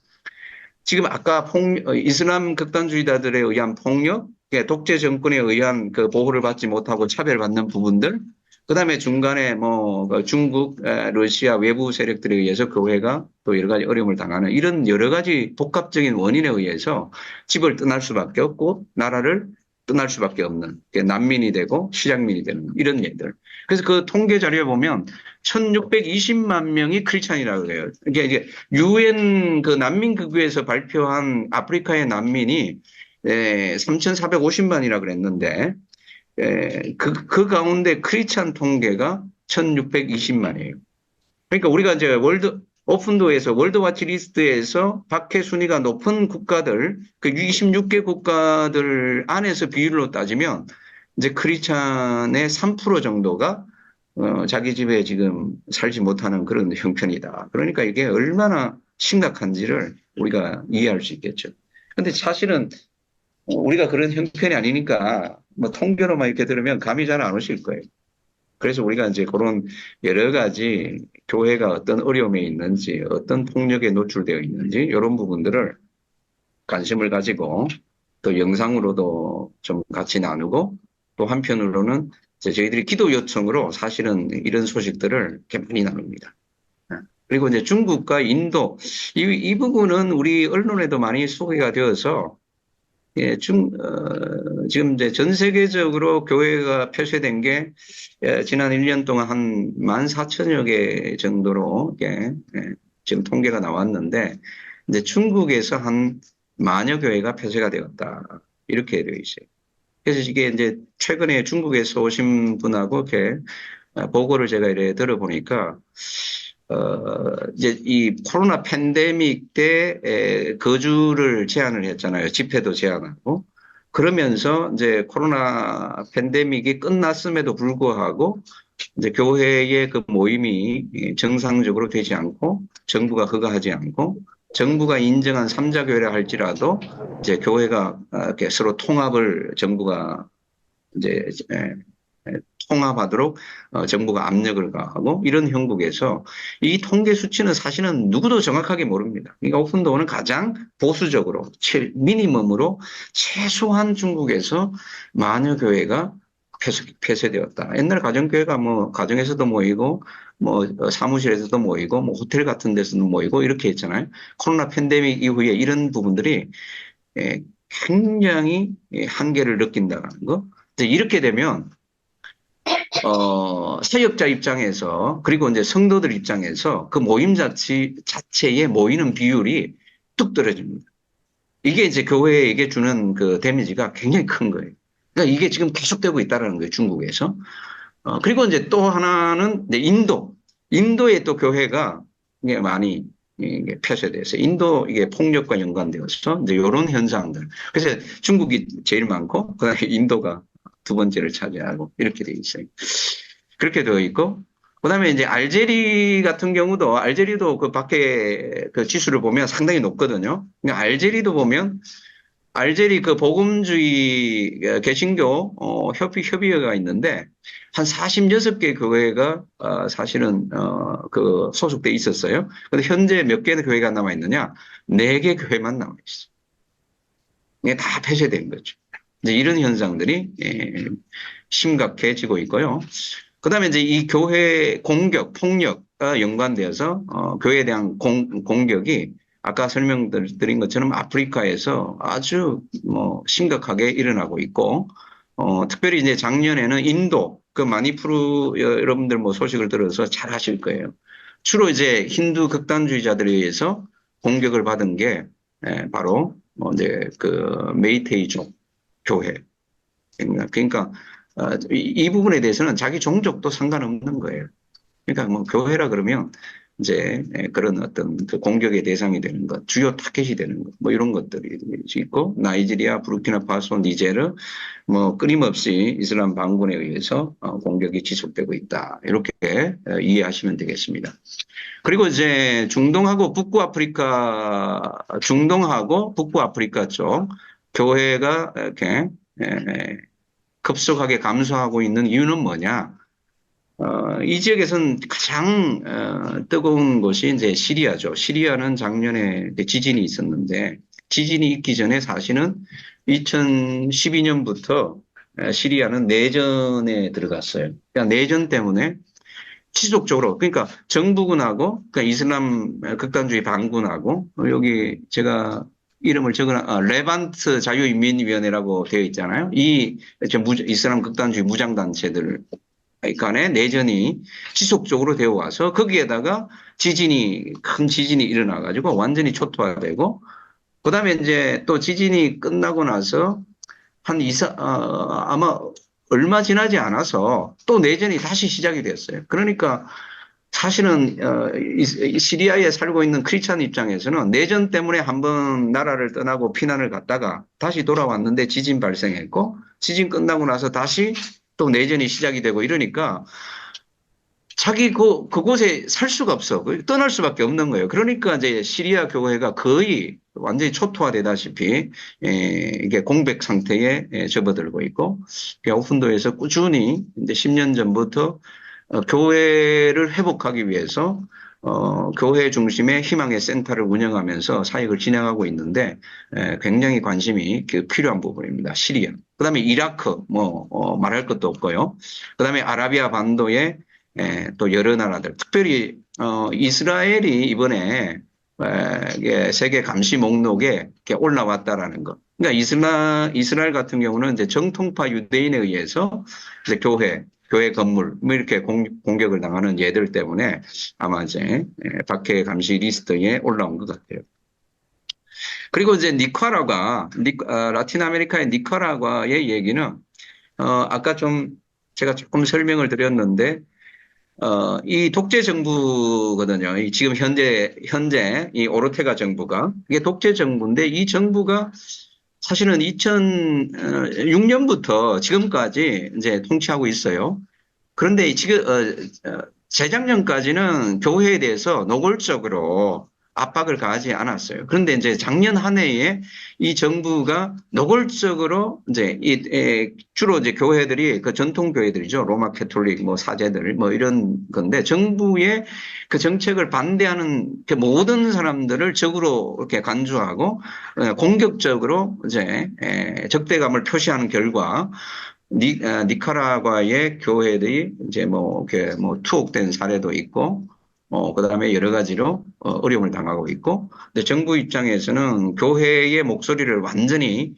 지금 아까 이슬람 극단주의자들에 의한 폭력, 독재 정권에 의한 그 보호를 받지 못하고 차별받는 부분들, 그 다음에 중간에 그 중국, 러시아 외부 세력들에 의해서 교회가 또 여러 가지 어려움을 당하는 이런 여러 가지 복합적인 원인에 의해서 집을 떠날 수밖에 없고 나라를 떠날 수밖에 없는 난민이 되고 실향민이 되는 이런 예들. 그래서 그 통계 자료에 보면 1620만 명이 크리스찬이라고 그래요. 이게 UN 그 난민기구에서 발표한 아프리카의 난민이 3,450만이라고 그랬는데 그 가운데 크리스찬 통계가 1,620만이에요. 그러니까 우리가 이제 오픈도에서 월드와치 리스트에서 박해 순위가 높은 국가들, 그 26개 국가들 안에서 비율로 따지면 이제 크리스찬의 3% 정도가 자기 집에 지금 살지 못하는 그런 형편이다. 그러니까 이게 얼마나 심각한지를 우리가 이해할 수 있겠죠. 근데 사실은 우리가 그런 형편이 아니니까 뭐 통계로만 이렇게 들으면 감이 잘 안 오실 거예요. 그래서 우리가 이제 그런 여러 가지 교회가 어떤 어려움에 있는지, 어떤 폭력에 노출되어 있는지, 이런 부분들을 관심을 가지고 또 영상으로도 좀 같이 나누고 또 한편으로는 저희들이 기도 요청으로 사실은 이런 소식들을 이렇게 많이 나눕니다. 그리고 이제 중국과 인도, 이 부분은 우리 언론에도 많이 소개가 되어서 지금 이제 전 세계적으로 교회가 폐쇄된 게 지난 1년 동안 한 14,000여 개 정도로 지금 통계가 나왔는데 이제 중국에서 한 10,000여 교회가 폐쇄가 되었다. 이렇게 되어 있어요. 그래서 이게 이제 최근에 중국에서 오신 분하고 이렇게 보고를 제가 이렇게 들어보니까 이제 이 코로나 팬데믹 때 거주를 제한을 했잖아요. 집회도 제한하고. 그러면서 이제 코로나 팬데믹이 끝났음에도 불구하고 이제 교회의 그 모임이 정상적으로 되지 않고 정부가 허가하지 않고 정부가 인정한 3자 교회라 할지라도 이제 교회가 이렇게 서로 통합을 정부가 이제 통합하도록 정부가 압력을 가하고 이런 형국에서 이 통계 수치는 사실은 누구도 정확하게 모릅니다. 그러니까 오픈도어는 가장 보수적으로 미니멈으로 최소한 중국에서 10,000여 교회가 폐쇄되었다. 옛날 가정교회가 뭐 가정에서도 모이고 뭐 사무실에서도 모이고 뭐 호텔 같은 데서도 모이고 이렇게 했잖아요. 코로나 팬데믹 이후에 이런 부분들이 굉장히 한계를 느낀다는 거. 이렇게 되면 사역자 입장에서 그리고 이제 성도들 입장에서 그 모임 자체에 모이는 비율이 뚝 떨어집니다. 이게 이제 교회에게 주는 그 데미지가 굉장히 큰 거예요. 그러니까 이게 지금 계속되고 있다는 거예요, 중국에서. 그리고 이제 또 하나는 이제 인도의 또 교회가 이게 많이 이게 폐쇄돼서 인도 이게 폭력과 연관되어서 이제 이런 현상들. 그래서 중국이 제일 많고 그다음에 인도가 두 번째를 차지하고 이렇게 돼 있어요. 그렇게 되어 있고 그다음에 이제 알제리 같은 경우도 알제리도 그 밖에 그 지수를 보면 상당히 높거든요. 그러니까 알제리도 보면 알제리 그 복음주의 개신교 협의회가 있는데 한 46개 교회가 사실은 그 소속돼 있었어요. 근데 현재 몇 개의 교회가 남아 있느냐? 4개 교회만 남아 있어요. 이게 다 폐쇄된 거죠. 이제 이런 현상들이 심각해지고 있고요. 그다음에 이제 이 교회 공격, 폭력과 연관되어서 교회에 대한 공격이 아까 설명드린 것처럼 아프리카에서 아주 뭐 심각하게 일어나고 있고, 특별히 이제 작년에는 인도, 그 마니푸르 여러분들 뭐 소식을 들어서 잘 아실 거예요. 주로 이제 힌두 극단주의자들에 의해서 공격을 받은 게 바로 이제 그 메이테이족 교회. 그러니까 이 부분에 대해서는 자기 종족도 상관없는 거예요. 그러니까 뭐 교회라 그러면 이제 그런 어떤 그 공격의 대상이 되는 것, 주요 타겟이 되는 것, 뭐 이런 것들이 있고, 나이지리아, 부르키나파소, 니제르, 뭐 끊임없이 이슬람 반군에 의해서 공격이 지속되고 있다. 이렇게 이해하시면 되겠습니다. 그리고 이제 중동하고 북부 아프리카 쪽 교회가 이렇게 급속하게 감소하고 있는 이유는 뭐냐? 이 지역에서는 가장 뜨거운 곳이 이제 시리아죠. 시리아는 작년에 지진이 있었는데, 지진이 있기 전에 사실은 2012년부터 시리아는 내전에 들어갔어요. 그러니까 내전 때문에 지속적으로, 그러니까 정부군하고, 그러니까 이슬람 극단주의 반군하고, 여기 제가 이름을 레반트 자유인민위원회라고 되어 있잖아요. 이 이슬람 극단주의 무장단체들 간의 내전이 지속적으로 되어 와서 거기에다가 큰 지진이 일어나가지고 완전히 초토화되고, 그 다음에 이제 또 지진이 끝나고 나서 아마 얼마 지나지 않아서 또 내전이 다시 시작이 됐어요. 그러니까 사실은 시리아에 살고 있는 크리스찬 입장에서는 내전 때문에 한번 나라를 떠나고 피난을 갔다가 다시 돌아왔는데 지진 발생했고, 지진 끝나고 나서 다시 또 내전이 시작이 되고 이러니까 자기 그곳에 살 수가 없어. 떠날 수밖에 없는 거예요. 그러니까 이제 시리아 교회가 거의 완전히 초토화되다시피 이게 공백 상태에 접어들고 있고, 오픈도에서 꾸준히 이제 10년 전부터 교회를 회복하기 위해서 교회 중심의 희망의 센터를 운영하면서 사역을 진행하고 있는데 굉장히 관심이 필요한 부분입니다. 시리아. 그다음에 이라크 말할 것도 없고요. 그다음에 아라비아 반도의 또 여러 나라들, 특별히 이스라엘이 이번에 세계 감시 목록에 올라왔다라는 것. 그러니까 이스라엘 같은 경우는 이제 정통파 유대인에 의해서 이제 교회 건물 뭐 이렇게 공격을 당하는 예들 때문에 아마 이제 박해 감시 리스트에 올라온 것 같아요. 그리고 이제 라틴 아메리카의 니카라과의 얘기는 아까 제가 조금 설명을 드렸는데 이 독재 정부거든요. 지금 현재 이 오르테가 정부가 이게 독재 정부인데, 이 정부가 사실은 2006년부터 지금까지 이제 통치하고 있어요. 그런데 지금 재작년까지는 교회에 대해서 노골적으로 압박을 가하지 않았어요. 그런데 이제 작년 한 해에 이 정부가 노골적으로 이제 주로 이제 교회들이 그 전통 교회들이죠. 로마 캐톨릭 사제들 이런 건데, 정부의 그 정책을 반대하는 그 모든 사람들을 적으로 이렇게 간주하고 공격적으로 이제 적대감을 표시하는 결과 니카라과의 교회들이 이제 투옥된 사례도 있고, 그다음에 여러 가지로 어려움을 당하고 있고, 근데 정부 입장에서는 교회의 목소리를 완전히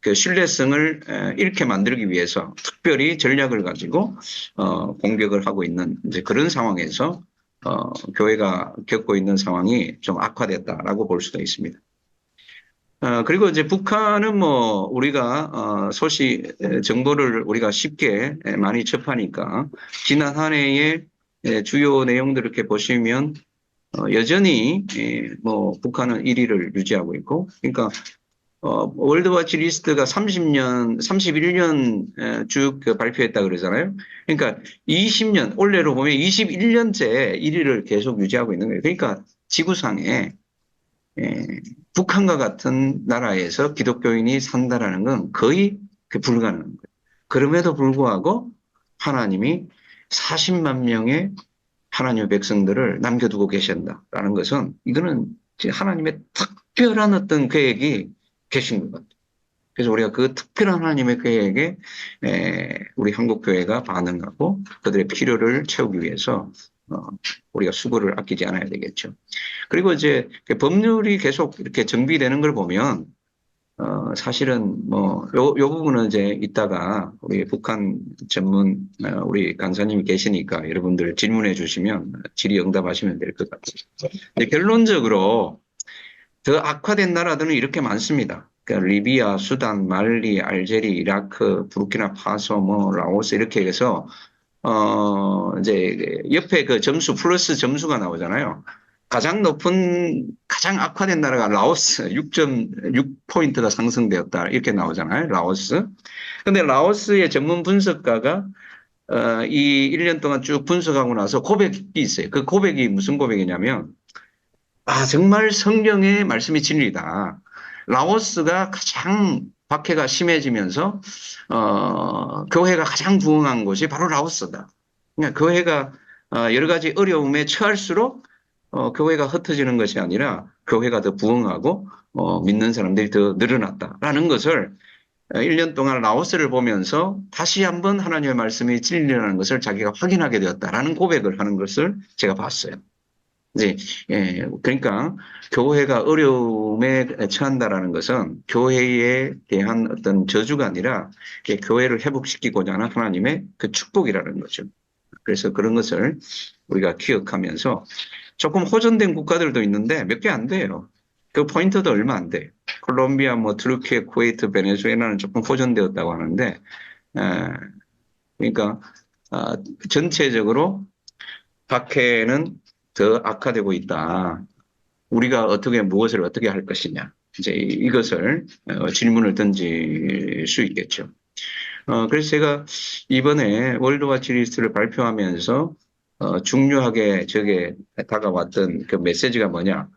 그 신뢰성을 잃게 만들기 위해서 특별히 전략을 가지고 공격을 하고 있는 이제 그런 상황에서 교회가 겪고 있는 상황이 좀 악화됐다라고 볼 수도 있습니다. 그리고 이제 북한은 우리가 정보를 우리가 쉽게 많이 접하니까 지난 한 해에 주요 내용들을 이렇게 보시면 여전히 북한은 1위를 유지하고 있고, 그러니까 월드워치 리스트가 31년 쭉 발표했다 그러잖아요. 그러니까 20년 올해로 보면 21년째 1위를 계속 유지하고 있는 거예요. 그러니까 지구상에 북한과 같은 나라에서 기독교인이 산다라는 건 거의 불가능한 거예요. 그럼에도 불구하고 하나님이 40만 명의 하나님의 백성들을 남겨두고 계신다라는 것은, 이거는 하나님의 특별한 어떤 계획이 계신 것 같아요. 그래서 우리가 그 특별한 하나님의 계획에 우리 한국교회가 반응하고 그들의 필요를 채우기 위해서 우리가 수고를 아끼지 않아야 되겠죠. 그리고 이제 법률이 계속 이렇게 정비되는 걸 보면 사실은 요 부분은 이제 이따가 우리 북한 전문 우리 강사님이 계시니까 여러분들 질문해 주시면 질의응답하시면 될 것 같아요. 결론적으로 더 악화된 나라들은 이렇게 많습니다. 그러니까 리비아, 수단, 말리, 알제리, 이라크, 부르키나파소, 라오스 이렇게 해서 이제 옆에 그 점수, 플러스 점수가 나오잖아요. 가장 악화된 나라가 라오스, 6.6포인트가 상승되었다. 이렇게 나오잖아요. 라오스. 근데 라오스의 전문 분석가가 이 1년 동안 쭉 분석하고 나서 고백이 있어요. 그 고백이 무슨 고백이냐면, 정말 성경의 말씀이 진리다. 라오스가 가장 박해가 심해지면서, 교회가 가장 부흥한 곳이 바로 라오스다. 그러니까 교회가, 여러 가지 어려움에 처할수록, 교회가 흩어지는 것이 아니라, 교회가 더 부흥하고, 믿는 사람들이 더 늘어났다라는 것을 1년 동안 라오스를 보면서 다시 한번 하나님의 말씀이 진리라는 것을 자기가 확인하게 되었다라는 고백을 하는 것을 제가 봤어요. 이제, 그러니까 교회가 어려움에 처한다라는 것은 교회에 대한 어떤 저주가 아니라 교회를 회복시키고자 하는 하나님의 그 축복이라는 거죠. 그래서 그런 것을 우리가 기억하면서 조금 호전된 국가들도 있는데 몇 개 안 돼요. 그 포인트도 얼마 안 돼요. 콜롬비아, 투르키예, 쿠웨이트, 베네수엘라는 조금 호전되었다고 하는데, 그러니까, 전체적으로 박해는 더 악화되고 있다. 우리가 무엇을 어떻게 할 것이냐. 이제 이것을, 질문을 던질 수 있겠죠. 그래서 제가 이번에 월드와치 리스트를 발표하면서, 중요하게 저게 다가왔던 그 메시지가 뭐냐.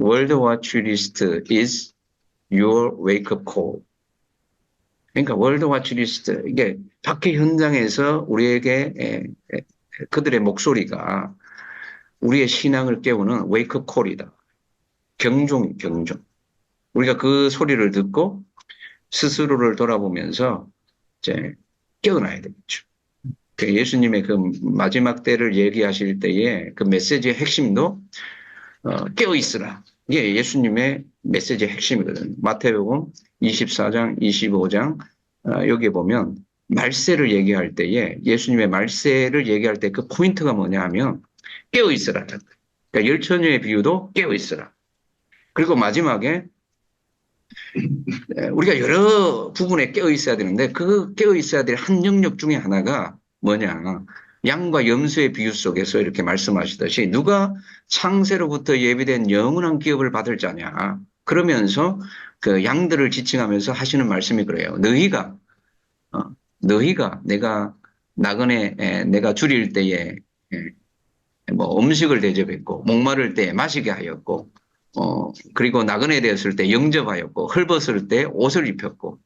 World Watch List is your wake-up call. 그러니까 World Watch List, 이게 박해 현장에서 우리에게 그들의 목소리가 우리의 신앙을 깨우는 wake-up call이다. 경종. 우리가 그 소리를 듣고 스스로를 돌아보면서 이제 깨어나야 되겠죠. 예수님의 그 마지막 때를 얘기하실 때에 그 메시지의 핵심도 깨어있으라. 이게 예수님의 메시지의 핵심이거든요. 마태복음 24장, 25장 여기에 보면 말세를 얘기할 때에 예수님의 말세를 얘기할 때 그 포인트가 뭐냐 하면 깨어있으라. 그러니까 열처녀의 비유도 깨어있으라. 그리고 마지막에 우리가 여러 부분에 깨어있어야 되는데 그 깨어있어야 될 한 영역 중에 하나가 뭐냐. 양과 염소의 비유 속에서 이렇게 말씀하시듯이 누가 창세로부터 예비된 영원한 기업을 받을 자냐. 그러면서 그 양들을 지칭하면서 하시는 말씀이 그래요. 너희가 내가 나그네 내가 줄일 때에 음식을 대접했고 목마를 때에 마시게 하였고 그리고 나그네 되었을 때 영접하였고 헐벗을 때 옷을 입혔고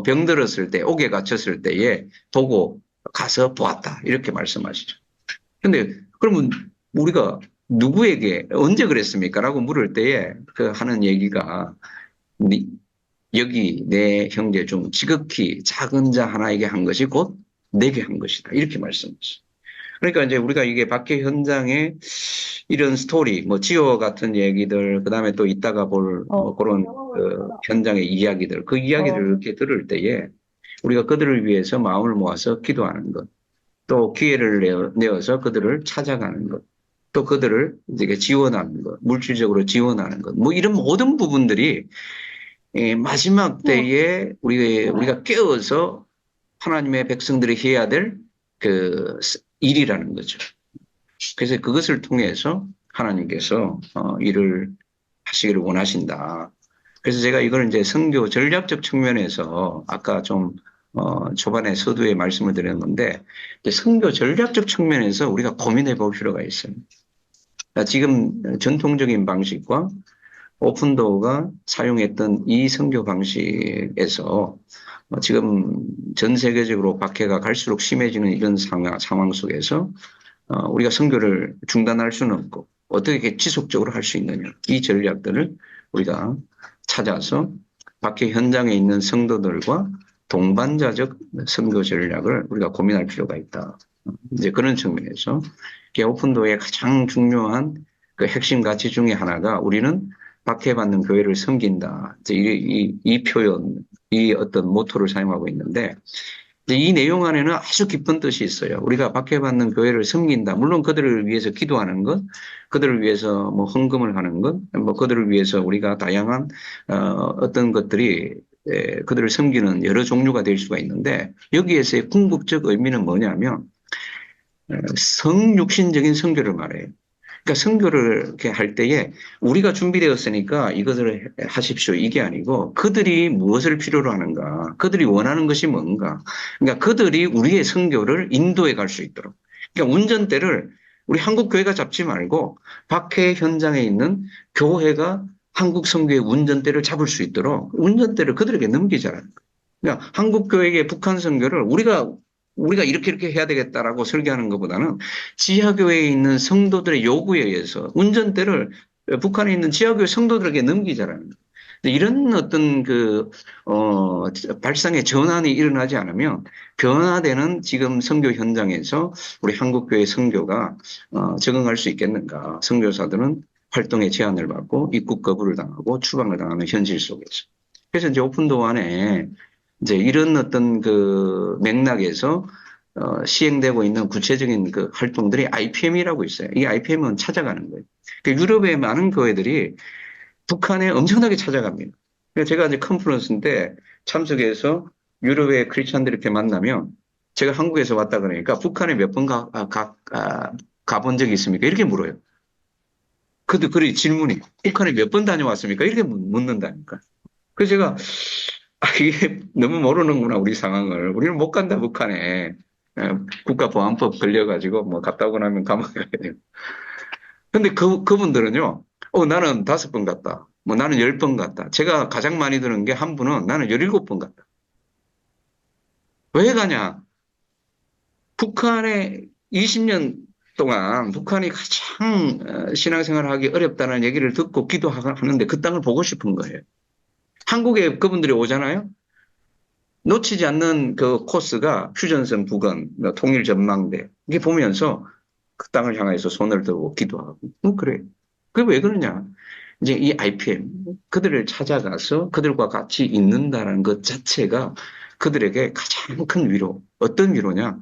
병들었을 때 옥에 갇혔을 때에 보고 가서 보았다. 이렇게 말씀하시죠. 근데 그러면 우리가 누구에게 언제 그랬습니까? 라고 물을 때에 그 하는 얘기가 여기 내 형제 중 지극히 작은 자 하나에게 한 것이 곧 내게 한 것이다. 이렇게 말씀하시죠. 그러니까 이제 우리가 이게 박해 현장에 이런 스토리, 지오 같은 얘기들, 그 다음에 또 이따가 볼 그런 현장의 이야기들, 그 이야기를 이렇게 들을 때에 우리가 그들을 위해서 마음을 모아서 기도하는 것, 또 기회를 내어서 그들을 찾아가는 것, 또 그들을 이제 지원하는 것, 물질적으로 지원하는 것, 이런 모든 부분들이 마지막 때에 우리가 깨어서 하나님의 백성들이 해야 될 그 일이라는 거죠. 그래서 그것을 통해서 하나님께서 일을 하시기를 원하신다. 그래서 제가 이걸 이제 선교 전략적 측면에서 아까 좀 초반에 서두에 말씀을 드렸는데 선교 전략적 측면에서 우리가 고민해 볼 필요가 있어요. 그러니까 지금 전통적인 방식과 오픈도어가 사용했던 이 선교 방식에서 지금 전 세계적으로 박해가 갈수록 심해지는 이런 상황 속에서 우리가 선교를 중단할 수는 없고 어떻게 지속적으로 할 수 있느냐. 이 전략들을 우리가 찾아서 박해 현장에 있는 성도들과 동반자적 선교 전략을 우리가 고민할 필요가 있다. 이제 그런 측면에서 오픈도어의 가장 중요한 그 핵심 가치 중에 하나가 우리는 박해받는 교회를 섬긴다. 이제 이 표현, 이 어떤 모토를 사용하고 있는데 이 내용 안에는 아주 깊은 뜻이 있어요. 우리가 박해받는 교회를 섬긴다. 물론 그들을 위해서 기도하는 것, 그들을 위해서 헌금을 하는 것, 그들을 위해서 우리가 다양한 어떤 것들이 그들을 섬기는 여러 종류가 될 수가 있는데 여기에서의 궁극적 의미는 뭐냐면 성육신적인 선교를 말해요. 그러니까 선교를 이렇게 할 때에 우리가 준비되었으니까 이것을 하십시오. 이게 아니고 그들이 무엇을 필요로 하는가, 그들이 원하는 것이 뭔가. 그러니까 그들이 우리의 선교를 인도해 갈 수 있도록. 그러니까 운전대를 우리 한국 교회가 잡지 말고 박해 현장에 있는 교회가 한국 선교의 운전대를 잡을 수 있도록 운전대를 그들에게 넘기자라는 거예요. 그러니까 한국 교회의 북한 선교를 우리가 이렇게 해야 되겠다라고 설계하는 것보다는 지하교회에 있는 성도들의 요구에 의해서 운전대를 북한에 있는 지하교회 성도들에게 넘기자라는 거예요. 이런 어떤 발상의 전환이 일어나지 않으면 변화되는 지금 선교 현장에서 우리 한국교회 선교가 적응할 수 있겠는가. 선교사들은 활동에 제한을 받고 입국 거부를 당하고 추방을 당하는 현실 속에서. 그래서 이제 오픈도어 안에 이제 이런 어떤 맥락에서 시행되고 있는 구체적인 활동들이 IPM이라고 있어요. 이 IPM은 찾아가는 거예요. 유럽의 많은 교회들이 북한에 엄청나게 찾아갑니다. 그러니까 제가 이제 컨퍼런스인데 참석해서 유럽의 크리스찬들이 이렇게 만나면 제가 한국에서 왔다 그러니까 북한에 몇 번 가본 적이 있습니까? 이렇게 물어요. 그리 질문이 북한에 몇 번 다녀왔습니까? 이렇게 묻는다니까. 그래서 제가 이게 너무 모르는구나 우리 상황을. 우리는 못 간다 북한에. 국가보안법 걸려가지고 뭐 갔다 오고 나면 감옥에 가야 돼요. 근데 그분들은요. 나는 5번 갔다. 뭐 나는 10번 갔다. 제가 가장 많이 들은 게 한 분은 나는 17번 갔다. 왜 가냐? 북한에 20년 동안 북한이 가장 신앙생활을 하기 어렵다는 얘기를 듣고 기도하는데 그 땅을 보고 싶은 거예요. 한국에 그분들이 오잖아요. 놓치지 않는 그 코스가 휴전선 부근, 통일전망대. 이게 보면서 그 땅을 향해서 손을 들고 기도하고. 그래. 그게 왜 그러냐. 이제 이 IPM, 그들을 찾아가서 그들과 같이 있는다는 것 자체가 그들에게 가장 큰 위로. 어떤 위로냐.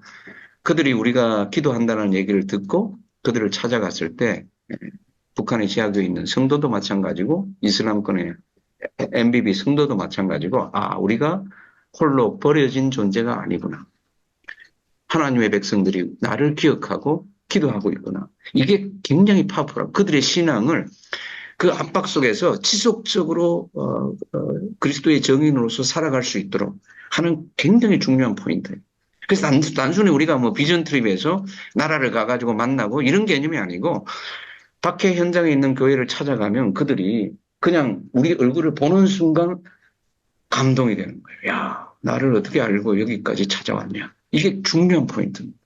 그들이 우리가 기도한다는 얘기를 듣고 그들을 찾아갔을 때 북한의 지하교에 있는 성도도 마찬가지고 이슬람권의 MBB 성도도 마찬가지고 우리가 홀로 버려진 존재가 아니구나. 하나님의 백성들이 나를 기억하고 기도하고 있구나. 이게 굉장히 파워풀하고 그들의 신앙을 그 압박 속에서 지속적으로 그리스도의 정인으로서 살아갈 수 있도록 하는 굉장히 중요한 포인트예요. 그래서 단순히 우리가 뭐 비전 트립에서 나라를 가가지고 만나고 이런 개념이 아니고 박해 현장에 있는 교회를 찾아가면 그들이 그냥 우리 얼굴을 보는 순간 감동이 되는 거예요. 야, 나를 어떻게 알고 여기까지 찾아왔냐. 이게 중요한 포인트입니다.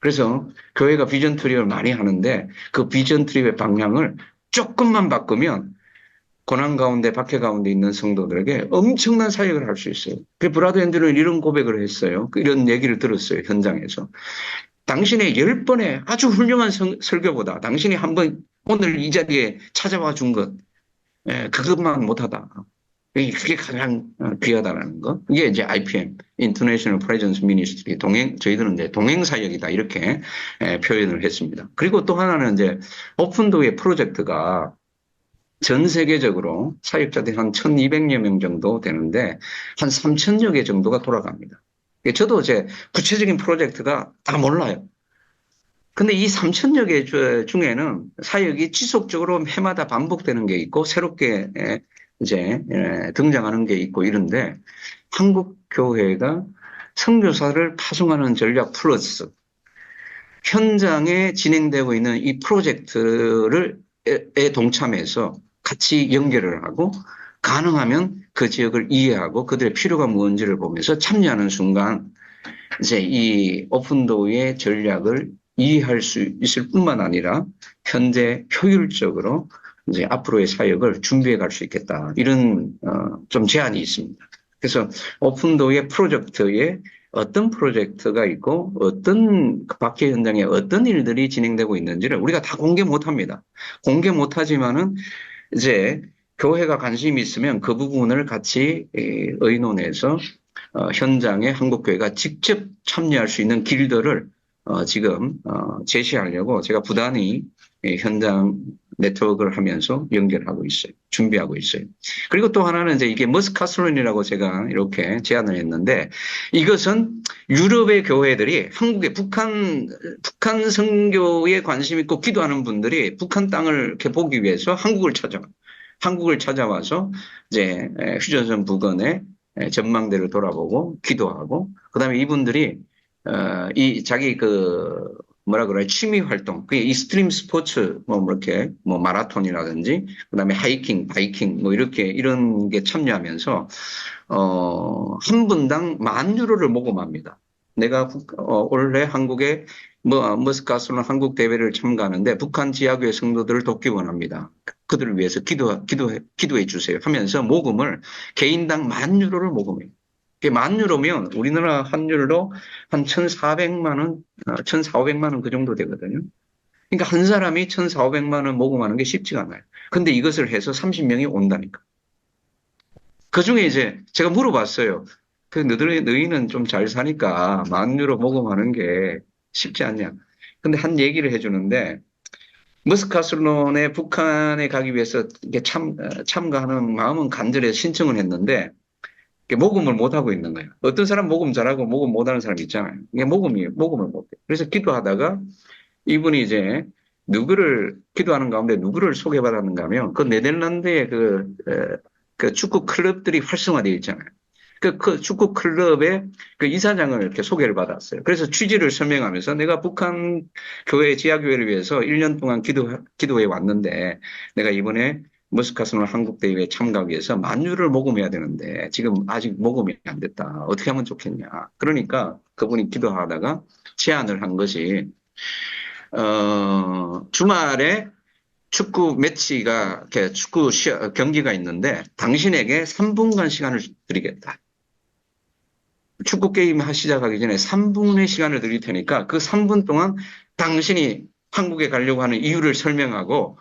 그래서 교회가 비전 트립을 많이 하는데 그 비전 트립의 방향을 조금만 바꾸면 고난 가운데 박해 가운데 있는 성도들에게 엄청난 사역을 할 수 있어요. 그 브라드 앤드류는 이런 고백을 했어요. 이런 얘기를 들었어요. 현장에서. 당신의 10번의 아주 훌륭한 설교보다 당신이 한번 오늘 이 자리에 찾아와 준 것, 그것만 못하다. 그게 가장 귀하다라는 거. 이게 이제 IPM, International Presence Ministry, 저희들은 이제 동행사역이다. 이렇게 표현을 했습니다. 그리고 또 하나는 이제 오픈도어의 프로젝트가 전 세계적으로 사역자들이 한 1,200여 명 정도 되는데 한 3,000여 개 정도가 돌아갑니다. 저도 이제 구체적인 프로젝트가 다 몰라요. 근데 이 3,000여 개 중에는 사역이 지속적으로 해마다 반복되는 게 있고 새롭게 이제 등장하는 게 있고 이런데 한국 교회가 선교사를 파송하는 전략 플러스 현장에 진행되고 있는 이 프로젝트에 동참해서 같이 연결을 하고 가능하면 그 지역을 이해하고 그들의 필요가 뭔지를 보면서 참여하는 순간 이제 이 오픈도어의 전략을 이해할 수 있을 뿐만 아니라 현재 효율적으로 이제 앞으로의 사역을 준비해 갈 수 있겠다. 이런 좀 제안이 있습니다. 그래서 오픈도어의 프로젝트에 어떤 프로젝트가 있고 어떤 박해 현장에 어떤 일들이 진행되고 있는지를 우리가 다 공개 못합니다. 공개 못하지만은 이제 교회가 관심이 있으면 그 부분을 같이 의논해서 현장에 한국교회가 직접 참여할 수 있는 길들을 지금 제시하려고 제가 부단히 현장 네트워크를 하면서 연결하고 있어요. 준비하고 있어요. 그리고 또 하나는 이제 이게 머스카슬론이라고 제가 이렇게 제안을 했는데, 이것은 유럽의 교회들이 한국의 북한 선교에 관심 있고 기도하는 분들이 북한 땅을 이렇게 보기 위해서 한국을 찾아와서 이제 휴전선 부근의 전망대를 돌아보고 기도하고, 그다음에 이분들이 이 자기 뭐라 그래, 취미 활동, 그게 익스트림 스포츠, 이렇게, 마라톤이라든지, 그 다음에 하이킹, 바이킹, 이렇게, 이런 게 참여하면서, 한 분당 10,000유로를 모금합니다. 내가, 올해 한국에, 머스카슬론 한국 대회를 참가하는데, 북한 지하교회 성도들을 돕기 원합니다. 그들을 위해서 기도해 주세요. 하면서 모금을, 개인당 10,000유로를 모금해요. 10,000유로면 우리나라 환율로 한 1,400만 원, 1,400만 원 그 정도 되거든요. 그러니까 한 사람이 1,400만 원 모금하는 게 쉽지가 않아요. 근데 이것을 해서 30명이 온다니까. 그 중에 이제 제가 물어봤어요. 너희는 좀 잘 사니까 10,000유로 모금하는 게 쉽지 않냐. 근데 한 얘기를 해주는데, 머스카슬론에 북한에 가기 위해서 이게 참가하는 마음은 간절해서 신청을 했는데, 모금을 못하고 있는 거예요. 어떤 사람 모금 잘하고 모금 못하는 사람 있잖아요. 이게 모금을 못해요. 그래서 기도하다가 이분이 이제 기도하는 가운데 누구를 소개받았는가 하면, 그 네덜란드의 그 축구 클럽들이 활성화되어 있잖아요. 그 축구 클럽의 그 이사장을 이렇게 소개를 받았어요. 그래서 취지를 설명하면서, 내가 북한 교회, 지하교회를 위해서 1년 동안 기도해 왔는데, 내가 이번에 머스카슬론 한국대회에 참가하기 위해서 10,000유로를 모금해야 되는데 지금 아직 모금이 안 됐다. 어떻게 하면 좋겠냐. 그러니까 그분이 기도하다가 제안을 한 것이, 주말에 축구 매치가, 축구 경기가 있는데 당신에게 3분간 시간을 드리겠다. 축구 게임 시작하기 전에 3분의 시간을 드릴 테니까 그 3분 동안 당신이 한국에 가려고 하는 이유를 설명하고,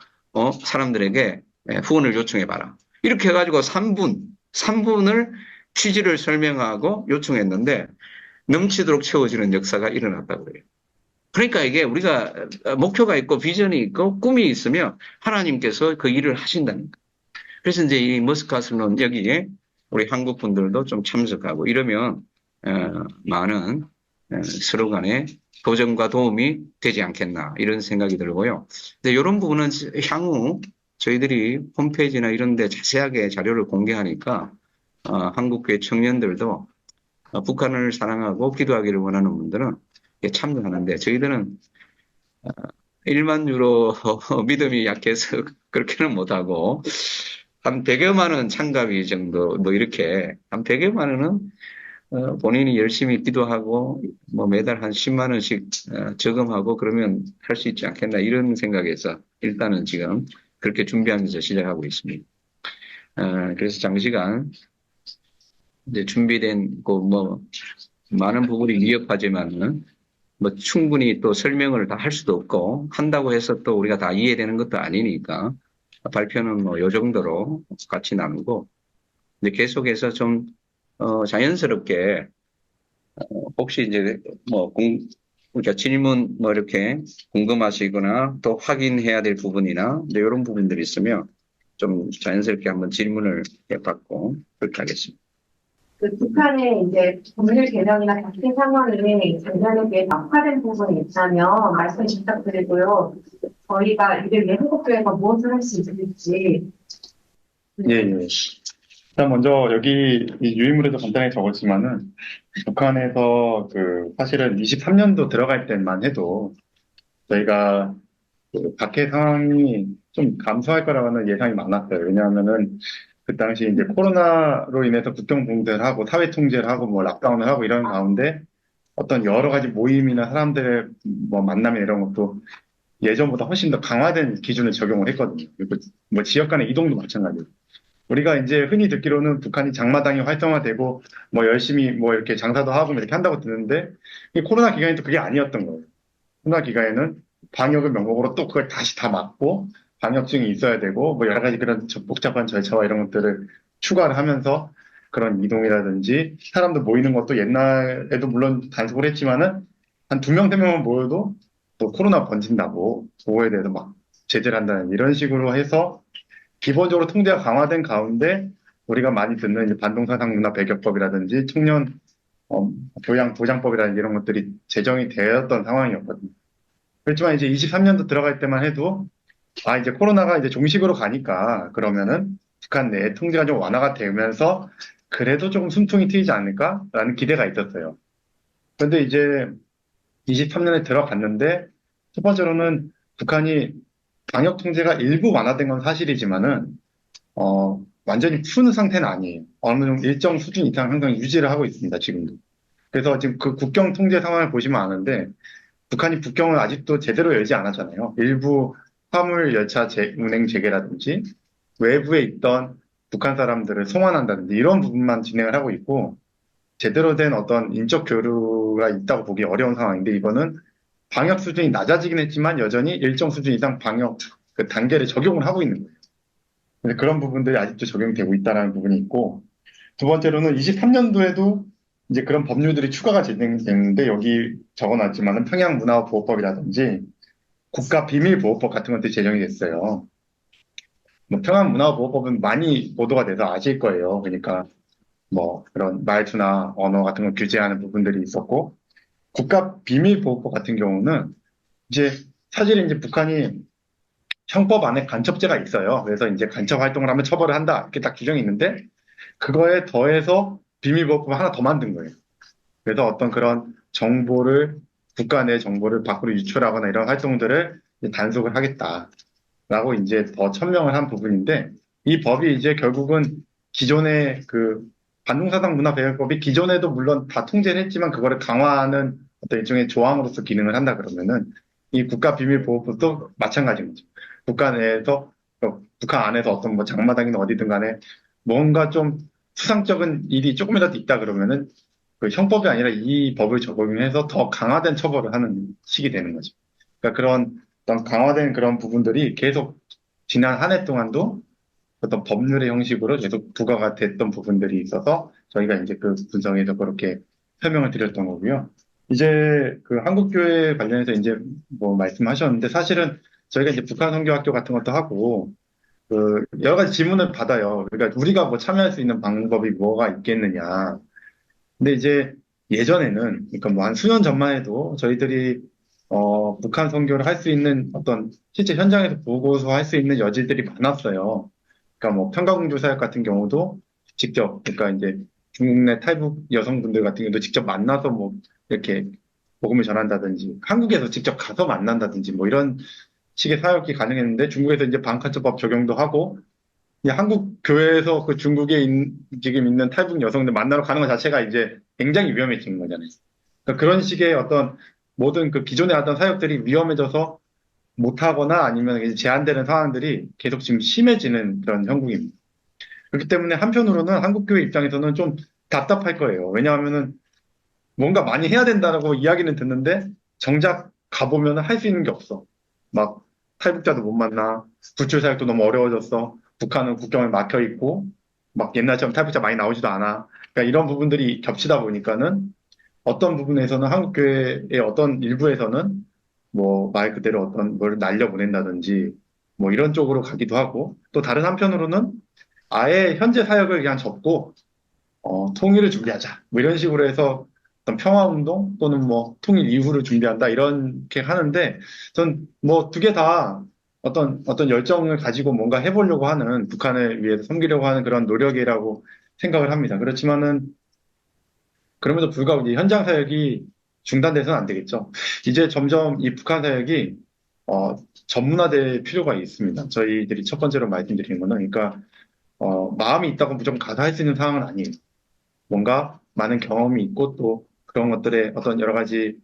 사람들에게 후원을 요청해봐라. 이렇게 해가지고 3분을 취지를 설명하고 요청했는데 넘치도록 채워지는 역사가 일어났다고 그래요. 그러니까 이게 우리가 목표가 있고 비전이 있고 꿈이 있으면 하나님께서 그 일을 하신다는 거예요. 그래서 이제 이 머스카슬론 여기에 우리 한국 분들도 좀 참석하고 이러면 많은 서로 간에 도전과 도움이 되지 않겠나 이런 생각이 들고요. 근데 이런 부분은 향후 저희들이 홈페이지나 이런 데 자세하게 자료를 공개하니까 한국교회 청년들도 북한을 사랑하고 기도하기를 원하는 분들은 참여하는데, 저희들은 10,000유로 믿음이 약해서 그렇게는 못하고 한 100여만 원 참가비 정도, 이렇게 한 100여만 원은 본인이 열심히 기도하고 매달 한 10만 원씩 저금하고 그러면 할 수 있지 않겠나 이런 생각에서 일단은 지금 그렇게 준비하면서 시작하고 있습니다. 그래서 장시간 이제 준비된 많은 부분이 미흡하지만은 충분히 또 설명을 다 할 수도 없고 한다고 해서 또 우리가 다 이해되는 것도 아니니까 발표는 요 정도로 같이 나누고, 이제 계속해서 좀 자연스럽게 혹시 이제 그러니까 질문 이렇게 궁금하시거나 또 확인해야 될 부분이나 이런 부분들이 있으면 좀 자연스럽게 한번 질문을 해봤고 그렇게 하겠습니다.
북한의 이제 법률 개정이나 자체 상원이 작년에 비해 악화된 부분이 있다면 말씀 부탁드리고요. 저희가 이를 위해 한국교회가 무엇을 할 수 있을지.
예. 일단 먼저 여기 이 유인물에도 간단히 적었지만은 북한에서 사실은 23년도 들어갈 때만 해도 저희가 박해 상황이 좀 감소할 거라는 예상이 많았어요. 왜냐하면은 그 당시 이제 코로나로 인해서 국경 봉쇄를 사회 통제를 하고 락다운을 하고 이런 가운데 어떤 여러 가지 모임이나 사람들의 만남이나 이런 것도 예전보다 훨씬 더 강화된 기준을 적용을 했거든요. 그리고 지역 간의 이동도 마찬가지예요. 우리가 이제 흔히 듣기로는 북한이 장마당이 활성화되고 열심히 이렇게 장사도 하고 이렇게 한다고 듣는데, 이 코로나 기간에도 그게 아니었던 거예요. 코로나 기간에는 방역을 명목으로 또 그걸 다시 다 막고 방역증이 있어야 되고 여러 가지 그런 복잡한 절차와 이런 것들을 추가를 하면서 그런 이동이라든지 사람들 모이는 것도 옛날에도 물론 단속을 했지만은 한 2명, 3명만 모여도 또 코로나 번진다고 그거에 대해서 막 제재를 한다는 이런 식으로 해서 기본적으로 통제가 강화된 가운데 우리가 많이 듣는 이제 반동사상 문화 배격법이라든지 청년 교양 보장법이라든지 이런 것들이 제정이 되었던 상황이었거든요. 그렇지만 이제 23년도 들어갈 때만 해도 이제 코로나가 이제 종식으로 가니까 그러면은 북한 내 통제가 좀 완화가 되면서 그래도 조금 숨통이 트이지 않을까라는 기대가 있었어요. 그런데 이제 23년에 들어갔는데 첫 번째로는 북한이 방역 통제가 일부 완화된 건 사실이지만은 완전히 푸는 상태는 아니에요. 어느 정도 일정 수준 이상 항상 유지를 하고 있습니다, 지금도. 그래서 지금 그 국경 통제 상황을 보시면 아는데 북한이 국경을 아직도 제대로 열지 않았잖아요. 일부 화물 열차 운행 재개라든지 외부에 있던 북한 사람들을 송환한다든지 이런 부분만 진행을 하고 있고 제대로 된 어떤 인적 교류가 있다고 보기 어려운 상황인데 이거는 방역 수준이 낮아지긴 했지만 여전히 일정 수준 이상 방역 그 단계를 적용을 하고 있는 거예요. 근데 그런 부분들이 아직도 적용되고 있다는 부분이 있고 두 번째로는 23년도에도 이제 그런 법률들이 추가가 진행되는데 여기 적어놨지만은 평양문화보호법이라든지 국가비밀보호법 같은 것들이 제정이 됐어요. 뭐 평양문화보호법은 많이 보도가 돼서 아실 거예요. 그러니까 뭐 그런 말투나 언어 같은 걸 규제하는 부분들이 있었고 국가비밀보호법 같은 경우는 이제 사실 이제 북한이 형법 안에 간첩죄가 있어요. 그래서 이제 간첩 활동을 하면 처벌을 한다 이렇게 딱 규정이 있는데 그거에 더해서 비밀보호법을 하나 더 만든 거예요. 그래서 어떤 그런 정보를 국가 내 정보를 밖으로 유출하거나 이런 활동들을 이제 단속을 하겠다라고 이제 더 천명을 한 부분인데 이 법이 이제 결국은 기존의 그 반동사상 문화배격법이 기존에도 물론 다 통제를 했지만 그거를 강화하는 어떤 일종의 조항으로서 기능을 한다 그러면은 이 국가비밀보호법도 마찬가지인 거죠. 북한 내에서 북한 안에서 어떤 뭐 장마당이나 어디든 간에 뭔가 좀 수상적인 일이 조금이라도 있다 그러면은 그 형법이 아니라 이 법을 적용해서 더 강화된 처벌을 하는 식이 되는 거죠. 그러니까 그런 어떤 강화된 그런 부분들이 계속 지난 한 해 동안도 어떤 법률의 형식으로 계속 부과가 됐던 부분들이 있어서 저희가 이제 그 분석에서 그렇게 설명을 드렸던 거고요. 이제 그 한국교회 관련해서 이제 뭐 말씀하셨는데 사실은 저희가 이제 북한 선교학교 같은 것도 하고 그 여러 가지 질문을 받아요. 그러니까 우리가 뭐 참여할 수 있는 방법이 뭐가 있겠느냐. 근데 이제 예전에는 그러니까 뭐 한 수년 전만 해도 저희들이 북한 선교를 할 수 있는 어떤 실제 현장에서 보고서 할 수 있는 여지들이 많았어요. 그러니까 뭐 평가공조 사역 같은 경우도 직접 그러니까 이제 중국 내 탈북 여성분들 같은 경우도 직접 만나서 뭐 이렇게 복음을 전한다든지 한국에서 직접 가서 만난다든지 뭐 이런 식의 사역이 가능했는데 중국에서 이제 반칸처법 적용도 하고 한국 교회에서 그 중국에 지금 있는 탈북 여성들 만나러 가는 것 자체가 이제 굉장히 위험해지는 거잖아요. 그러니까 그런 식의 어떤 모든 그 기존에 하던 사역들이 위험해져서 못하거나 아니면 이제 제한되는 상황들이 계속 지금 심해지는 그런 형국입니다. 그렇기 때문에 한편으로는 한국교회 입장에서는 좀 답답할 거예요. 왜냐하면은 뭔가 많이 해야 된다라고 이야기는 듣는데 정작 가보면 할 수 있는 게 없어. 막 탈북자도 못 만나, 구출 사역도 너무 어려워졌어. 북한은 국경에 막혀 있고, 막 옛날처럼 탈북자 많이 나오지도 않아. 그러니까 이런 부분들이 겹치다 보니까는 어떤 부분에서는 한국교회의 어떤 일부에서는 뭐 말 그대로 어떤 뭘 날려보낸다든지 뭐 이런 쪽으로 가기도 하고 또 다른 한편으로는 아예 현재 사역을 그냥 접고 통일을 준비하자 뭐 이런 식으로 해서 어떤 평화운동 또는 뭐 통일 이후를 준비한다 이렇게 하는데 전 뭐 두 개 다 어떤 열정을 가지고 뭔가 해보려고 하는 북한을 위해서 섬기려고 하는 그런 노력이라고 생각을 합니다. 그렇지만은 그럼에도 불구하고 이제 현장 사역이 중단돼서는 안 되겠죠. 이제 점점 이 북한 사역이 전문화될 필요가 있습니다. 저희들이 첫 번째로 말씀드리는 거는 그러니까 마음이 있다고 무조건 가서 할 수 있는 상황은 아니에요. 뭔가 많은 경험이 있고 또 그런 것들의 어떤 여러 가지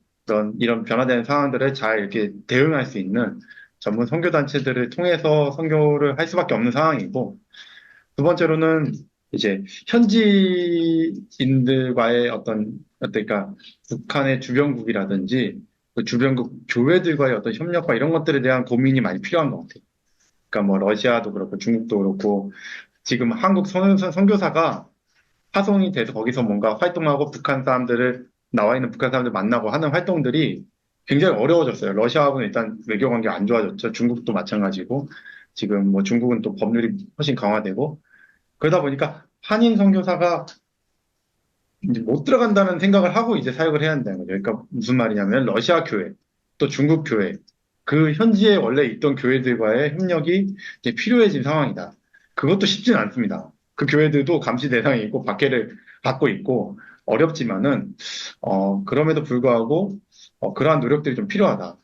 이런 변화되는 상황들을 잘 이렇게 대응할 수 있는 전문 선교단체들을 통해서 선교를 할 수밖에 없는 상황이고 두 번째로는 이제 현지인들과의 그러니까 북한의 주변국이라든지 그 주변국 교회들과의 어떤 협력과 이런 것들에 대한 고민이 많이 필요한 것 같아요. 그러니까 뭐 러시아도 그렇고 중국도 그렇고 지금 한국 선교사가 파송이 돼서 거기서 뭔가 활동하고 북한 사람들을 나와 있는 북한 사람들 만나고 하는 활동들이 굉장히 어려워졌어요. 러시아하고는 일단 외교 관계가 안 좋아졌죠. 중국도 마찬가지고 지금 뭐 중국은 또 법률이 훨씬 강화되고 그러다 보니까 한인 선교사가 이제 못 들어간다는 생각을 하고 이제 사역을 해야 한다는 거죠. 그러니까 무슨 말이냐면 러시아 교회, 또 중국 교회, 그 현지에 원래 있던 교회들과의 협력이 이제 필요해진 상황이다. 그것도 쉽진 않습니다. 그 교회들도 감시 대상이 있고 박해를 받고 있고 어렵지만은 그럼에도 불구하고 그러한 노력들이 좀 필요하다.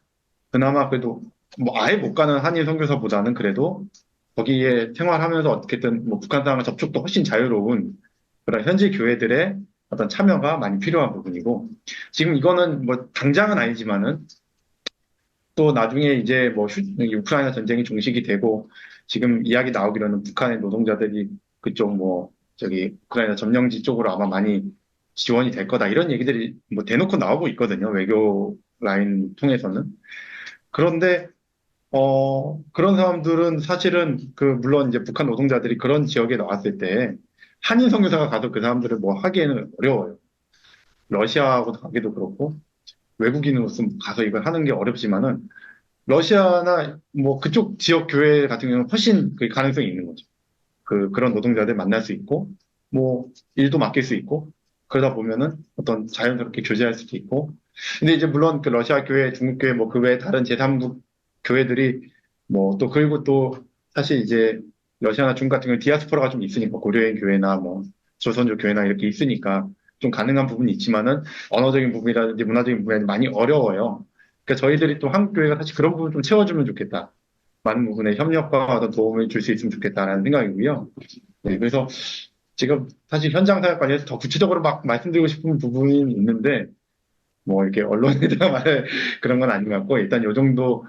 그나마 그래도 뭐 아예 못 가는 한인 선교사보다는 그래도 거기에 생활하면서 어떻게든 뭐 북한 사람과 접촉도 훨씬 자유로운 그런 현지 교회들의 어떤 참여가 많이 필요한 부분이고 지금 이거는 뭐 당장은 아니지만은 또 나중에 이제 뭐 우크라이나 전쟁이 종식이 되고 지금 이야기 나오기로는 북한의 노동자들이 그쪽 뭐 저기 우크라이나 점령지 쪽으로 아마 많이 지원이 될 거다 이런 얘기들이 뭐 대놓고 나오고 있거든요. 외교 라인 통해서는. 그런데 그런 사람들은 사실은 물론 이제 북한 노동자들이 그런 지역에 나왔을 때 한인 선교사가 가서 그 사람들을 뭐 하기에는 어려워요. 러시아하고 가기도 그렇고 외국인으로서 가서 이걸 하는 게 어렵지만은 러시아나 뭐 그쪽 지역 교회 같은 경우는 훨씬 그 가능성이 있는 거죠. 그런 노동자들 만날 수 있고 뭐 일도 맡길 수 있고 그러다 보면은 어떤 자연스럽게 교제할 수도 있고 근데 이제 물론 그 러시아 교회, 중국 교회 뭐 그 외에 다른 제3국 교회들이 뭐 또 그리고 또 사실 이제 러시아나 중국 같은 경우 디아스포라가 좀 있으니까 고려인 교회나 뭐 조선족 교회나 이렇게 있으니까 좀 가능한 부분이 있지만은 언어적인 부분이라든지 문화적인 부분이 많이 어려워요. 그러니까 저희들이 또 한국 교회가 사실 그런 부분 좀 채워주면 좋겠다. 많은 부분에 협력과 어떤 도움을 줄 수 있으면 좋겠다라는 생각이고요. 네, 그래서 지금 사실 현장 사역 관련해서 더 구체적으로 막 말씀드리고 싶은 부분이 있는데 뭐 이렇게 언론에다가 말할 그런 건 아닌 것 같고 일단 요 정도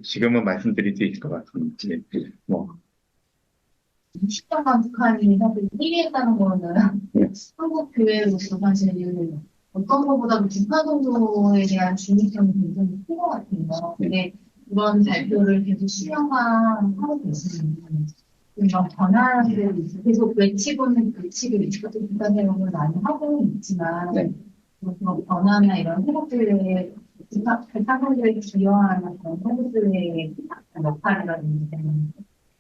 지금은 말씀드릴 수 있을 것 같습니다. 뭐
10년간 북한이 사실 1위했다는 거는
네.
한국 교회로서 사실 어떤 것보다도 북한 정도에 대한 중요성이 굉장히 큰 것 같아요. 근데 이런 발표를 계속 10년간 하고 계시는 이런 변화를 계속 외치고는 외치고 북한 내용을 많이 하고 있지만
네.
그런 변화나 이런 회복들의 사람들을 기여하는 그런 회복들의 역할이라든지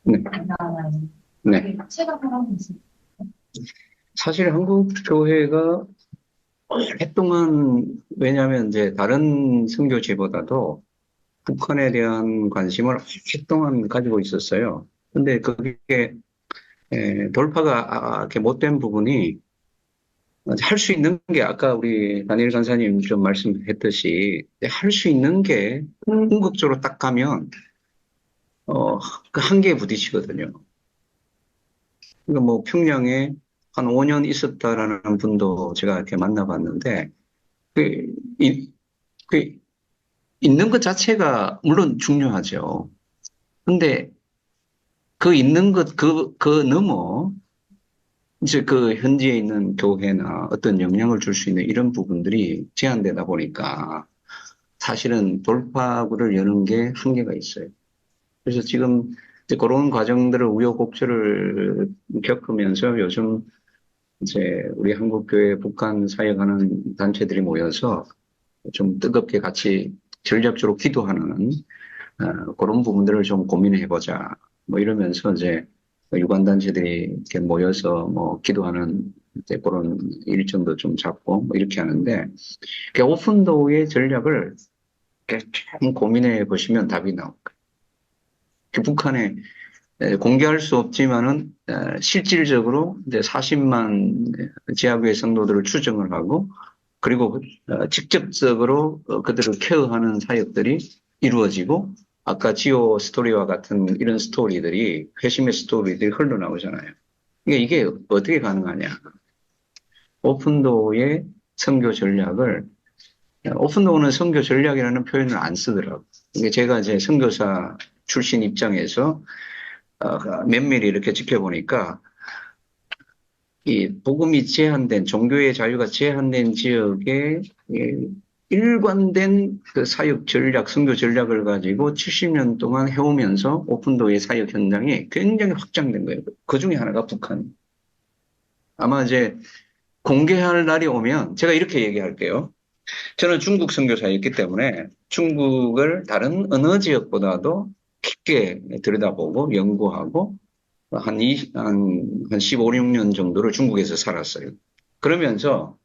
네.
변화나
네.
체감을 하고 있습니다.
사실 한국 교회가 오랫동안 왜냐하면 이제 다른 선교지보다도 북한에 대한 관심을 오랫동안 가지고 있었어요. 근데 그게 돌파가 이렇게 못된 부분이 할 수 있는 게 아까 우리 다니엘 간사님 좀 말씀했듯이 할 수 있는 게 궁극적으로 딱 가면 그 한계에 부딪히거든요. 그러니까 뭐 평양에 한 5년 있었다라는 분도 제가 이렇게 만나봤는데 있는 것 자체가 물론 중요하죠. 근데 그 있는 것 그 넘어 이제 그 현지에 있는 교회나 어떤 영향을 줄 수 있는 이런 부분들이 제한되다 보니까 사실은 돌파구를 여는 게 한계가 있어요. 그래서 지금 이제 그런 과정들을 우여곡절을 겪으면서 요즘 이제 우리 한국교회 북한 사역하는 단체들이 모여서 좀 뜨겁게 같이 전략적으로 기도하는 그런 부분들을 좀 고민해보자. 뭐 이러면서 이제 유관단체들이 이렇게 모여서 뭐 기도하는 이제 그런 일정도 좀 잡고 뭐 이렇게 하는데 오픈도어의 전략을 이렇게 좀 고민해 보시면 답이 나올 거예요. 북한에 공개할 수 없지만은 실질적으로 이제 40만 지하교회 성도들을 추정을 하고 그리고 직접적으로 그들을 케어하는 사역들이 이루어지고 아까 지오 스토리와 같은 이런 스토리들이 회심의 스토리들이 흘러나오잖아요. 그러니까 이게 어떻게 가능하냐. 오픈도어의 선교 전략을 오픈도어는 선교 전략이라는 표현을 안 쓰더라고요. 이게 제가 이제 선교사 출신 입장에서 면밀히 이렇게 지켜보니까 이 복음이 제한된 종교의 자유가 제한된 지역에 일관된 그 사역 전략, 선교 전략을 가지고 70년 동안 해오면서 오픈도어의 사역 현장이 굉장히 확장된 거예요. 그 중에 하나가 북한. 아마 이제 공개할 날이 오면 제가 이렇게 얘기할게요. 저는 중국 선교사였기 때문에 중국을 다른 어느 지역보다도 깊게 들여다보고 연구하고 한 15, 16년 정도를 중국에서 살았어요. 그러면서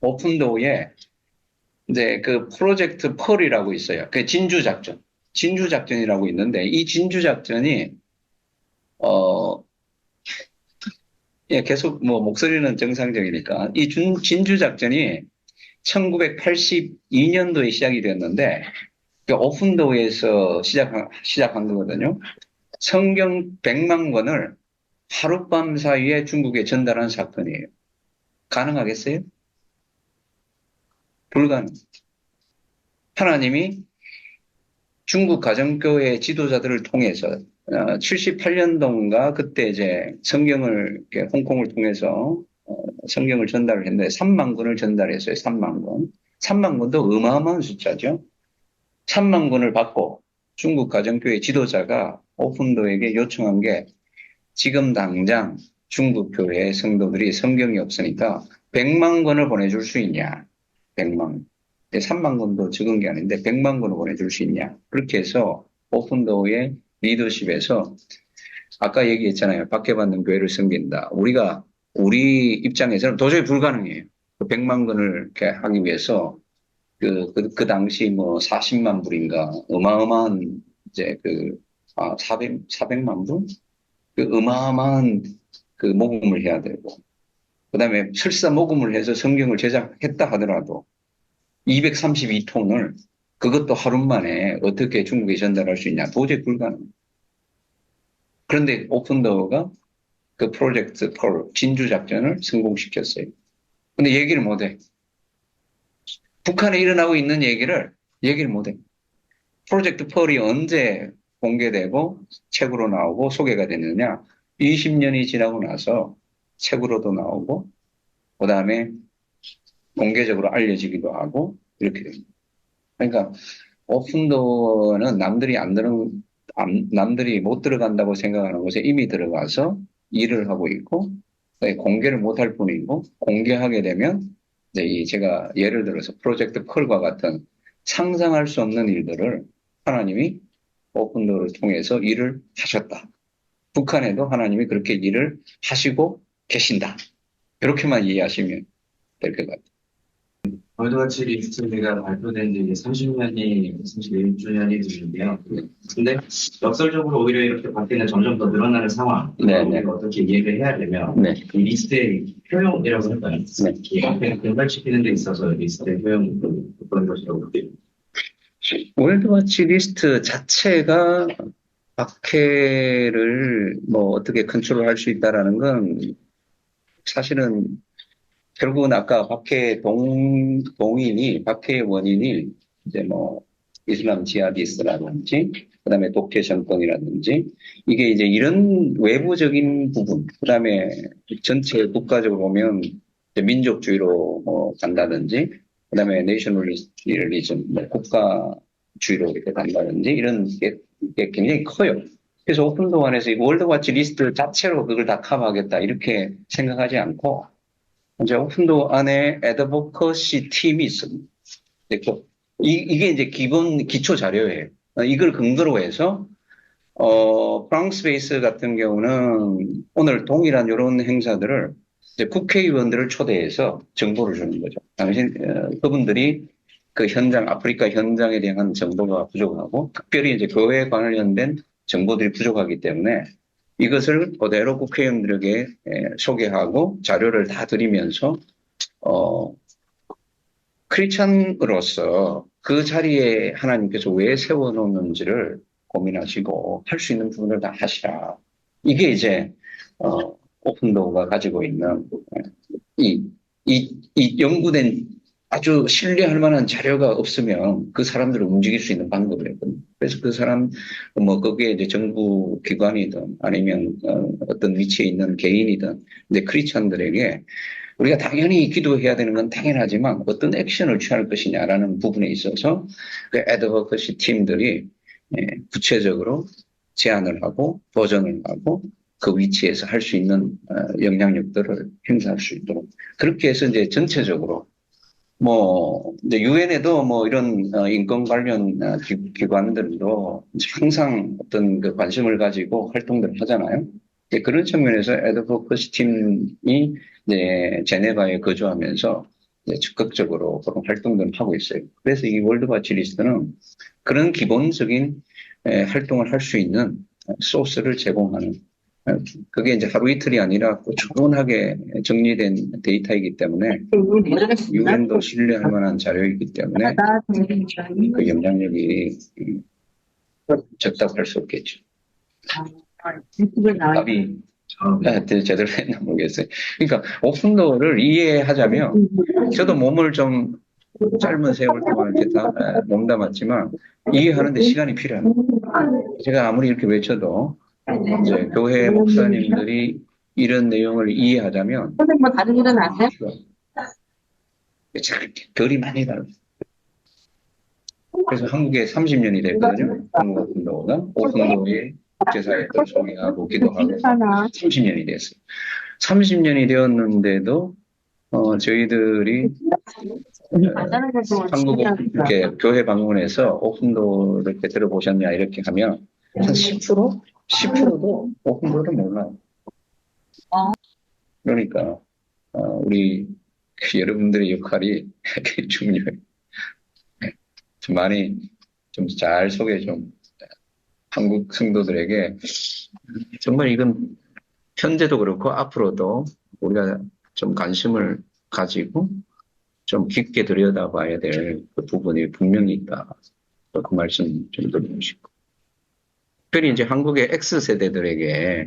오픈도어에 이제 그 프로젝트 펄이라고 있어요. 그 진주작전. 진주작전이라고 있는데 이 진주작전이 예, 계속 뭐 목소리는 정상적이니까 이 진주작전이 1982년도에 시작이 됐는데 그 오픈도어에서 시작한 거거든요. 성경 100만 권을 하룻밤 사이에 중국에 전달한 사건이에요. 가능하겠어요? 불가능. 하나님이 중국 가정교회 지도자들을 통해서 78년도인가 그때 이제 성경을 홍콩을 통해서 성경을 전달을 했는데 3만 권을 전달했어요. 3만 권. 3만 권도 어마어마한 숫자죠. 3만 권을 받고 중국 가정교회 지도자가 오픈도에게 요청한 게 지금 당장 중국 교회 성도들이 성경이 없으니까 100만 권을 보내줄 수 있냐. 100만. 3만 권도 적은 게 아닌데 100만 권을 보내줄 수 있냐. 그렇게 해서 오픈도어의 리더십에서 아까 얘기했잖아요. 박해받는 교회를 섬긴다. 우리 입장에서는 도저히 불가능해요. 그 100만 권을 이렇게 하기 위해서 그 당시 뭐 40만 불인가 어마어마한 이제 400만 불? 그 어마어마한 그 모금을 해야 되고 그다음에 설사 모금을 해서 성경을 제작했다 하더라도 232톤을 그것도 하루 만에 어떻게 중국에 전달할 수 있냐. 도저히 불가능. 그런데 오픈도어가 그 프로젝트 펄 진주작전을 성공시켰어요. 근데 얘기를 못해. 북한에 일어나고 있는 얘기를 못해. 프로젝트 펄이 언제 공개되고 책으로 나오고 소개가 됐느냐. 20년이 지나고 나서 책으로도 나오고 그 다음에 공개적으로 알려지기도 하고 이렇게 됩니다. 그러니까 오픈도어는 남들이 못 들어간다고 생각하는 곳에 이미 들어가서 일을 하고 있고 공개를 못할 뿐이고 공개하게 되면 이제 제가 예를 들어서 프로젝트 펄과 같은 상상할 수 없는 일들을 하나님이 오픈도어를 통해서 일을 하셨다. 북한에도 하나님이 그렇게 일을 하시고 계신다. 이렇게만 이해하시면 될 것 같아요.
월드워치 리스트가 발표된 지 31주년이 됐는데요. 근데 역설적으로 오히려 이렇게 바뀌는 점점 더 늘어나는 상황, 우리가 어떻게 이해를 해야 되면 이 리스트의 효용이라고 할까요? 이 앞에 분발시키는 데 있어서 리스트의 효용이 어떤 것이라고 볼게요.
월드워치 리스트 자체가 박해를 뭐 어떻게 컨트롤할 수 있다라는 건 사실은 결국은 아까 박해의 원인이 이제 뭐 이슬람 지하디스트라든지 그다음에 독재 정권이라든지 이게 이제 이런 외부적인 부분 그다음에 전체 국가적으로 보면 민족주의로 뭐 간다든지 그다음에 내셔널리즘 국가주의로 이렇게 간다든지 이런 게 굉장히 커요. 그래서 오픈도어 안에서 이 월드워치 리스트 자체로 그걸 다 커버하겠다 이렇게 생각하지 않고 이제 오픈도어 안에 애드보커시 팀이 있습니다. 이게 이제 기초 자료예요. 이걸 근거로 해서 프랑스 베이스 같은 경우는 오늘 동일한 이런 행사들을 이제 국회의원들을 초대해서 정보를 주는 거죠. 그분들이 그 아프리카 현장에 대한 정보가 부족하고 특별히 이제 교회에 관련된 정보들이 부족하기 때문에 이것을 그대로 국회의원들에게 소개하고 자료를 다 드리면서 크리스찬으로서 그 자리에 하나님께서 왜 세워놓는지를 고민하시고 할 수 있는 부분을 다 하시라. 이게 이제 오픈도어가 가지고 있는 이 연구된 아주 신뢰할 만한 자료가 없으면 그 사람들을 움직일 수 있는 방법이거든요. 그래서 그 사람, 거기에 이제 정부 기관이든 아니면 어떤 위치에 있는 개인이든 이제 크리스찬들에게 우리가 당연히 기도해야 되는 건 당연하지만 어떤 액션을 취할 것이냐라는 부분에 있어서 그 애드버커시 팀들이 구체적으로 제안을 하고 도전을 하고 그 위치에서 할 수 있는 영향력들을 행사할 수 있도록 그렇게 해서 이제 전체적으로 뭐 이제 유엔에도 뭐 이런 인권 관련 기관들도 항상 어떤 그 관심을 가지고 활동들을 하잖아요. 이제 그런 측면에서 애드보커시 팀이 이제 제네바에 거주하면서 이제 적극적으로 그런 활동들을 하고 있어요. 그래서 이 월드와치 리스트는 그런 기본적인 활동을 할 수 있는 소스를 제공하는, 그게 이제 하루 이틀이 아니라 꾸준하게 정리된 데이터이기 때문에 유엔도 신뢰할 만한 자료이기 때문에 그 영향력이 적다고 할 수 없겠죠. 답이 제대로 했나 모르겠어요. 그러니까 오픈도어를 이해하자면 저도 몸을 좀 짧은 세월 동안 이렇게 다 몸담았지만 이해하는데 시간이 필요합니다. 제가 아무리 이렇게 외쳐도 이제 교회 목사님들이 이런 내용을 이해하자면
뭐 다른 일은 아세요?
결이 많이 다릅니다. 그래서 한국에 30년이 됐거든요. 한국 오픈도어가 오픈도어에 국제사회를 소개하고 기도하고 30년이 됐어요. 30년이 되었는데도 저희들이 한국 이렇게 교회 방문해서 오픈도어를 이렇게 들어보셨냐 이렇게 하면 한 10%? 10%도 오픈도어를 몰라요. 그러니까 우리 여러분들의 역할이 중요해요. 좀 많이 좀 잘 소개 좀 한국 성도들에게 정말 이건 현재도 그렇고 앞으로도 우리가 좀 관심을 가지고 좀 깊게 들여다봐야 될 그 부분이 분명히 있다. 그 말씀 좀 드리고 싶고. 특별히 이제 한국의 X세대들에게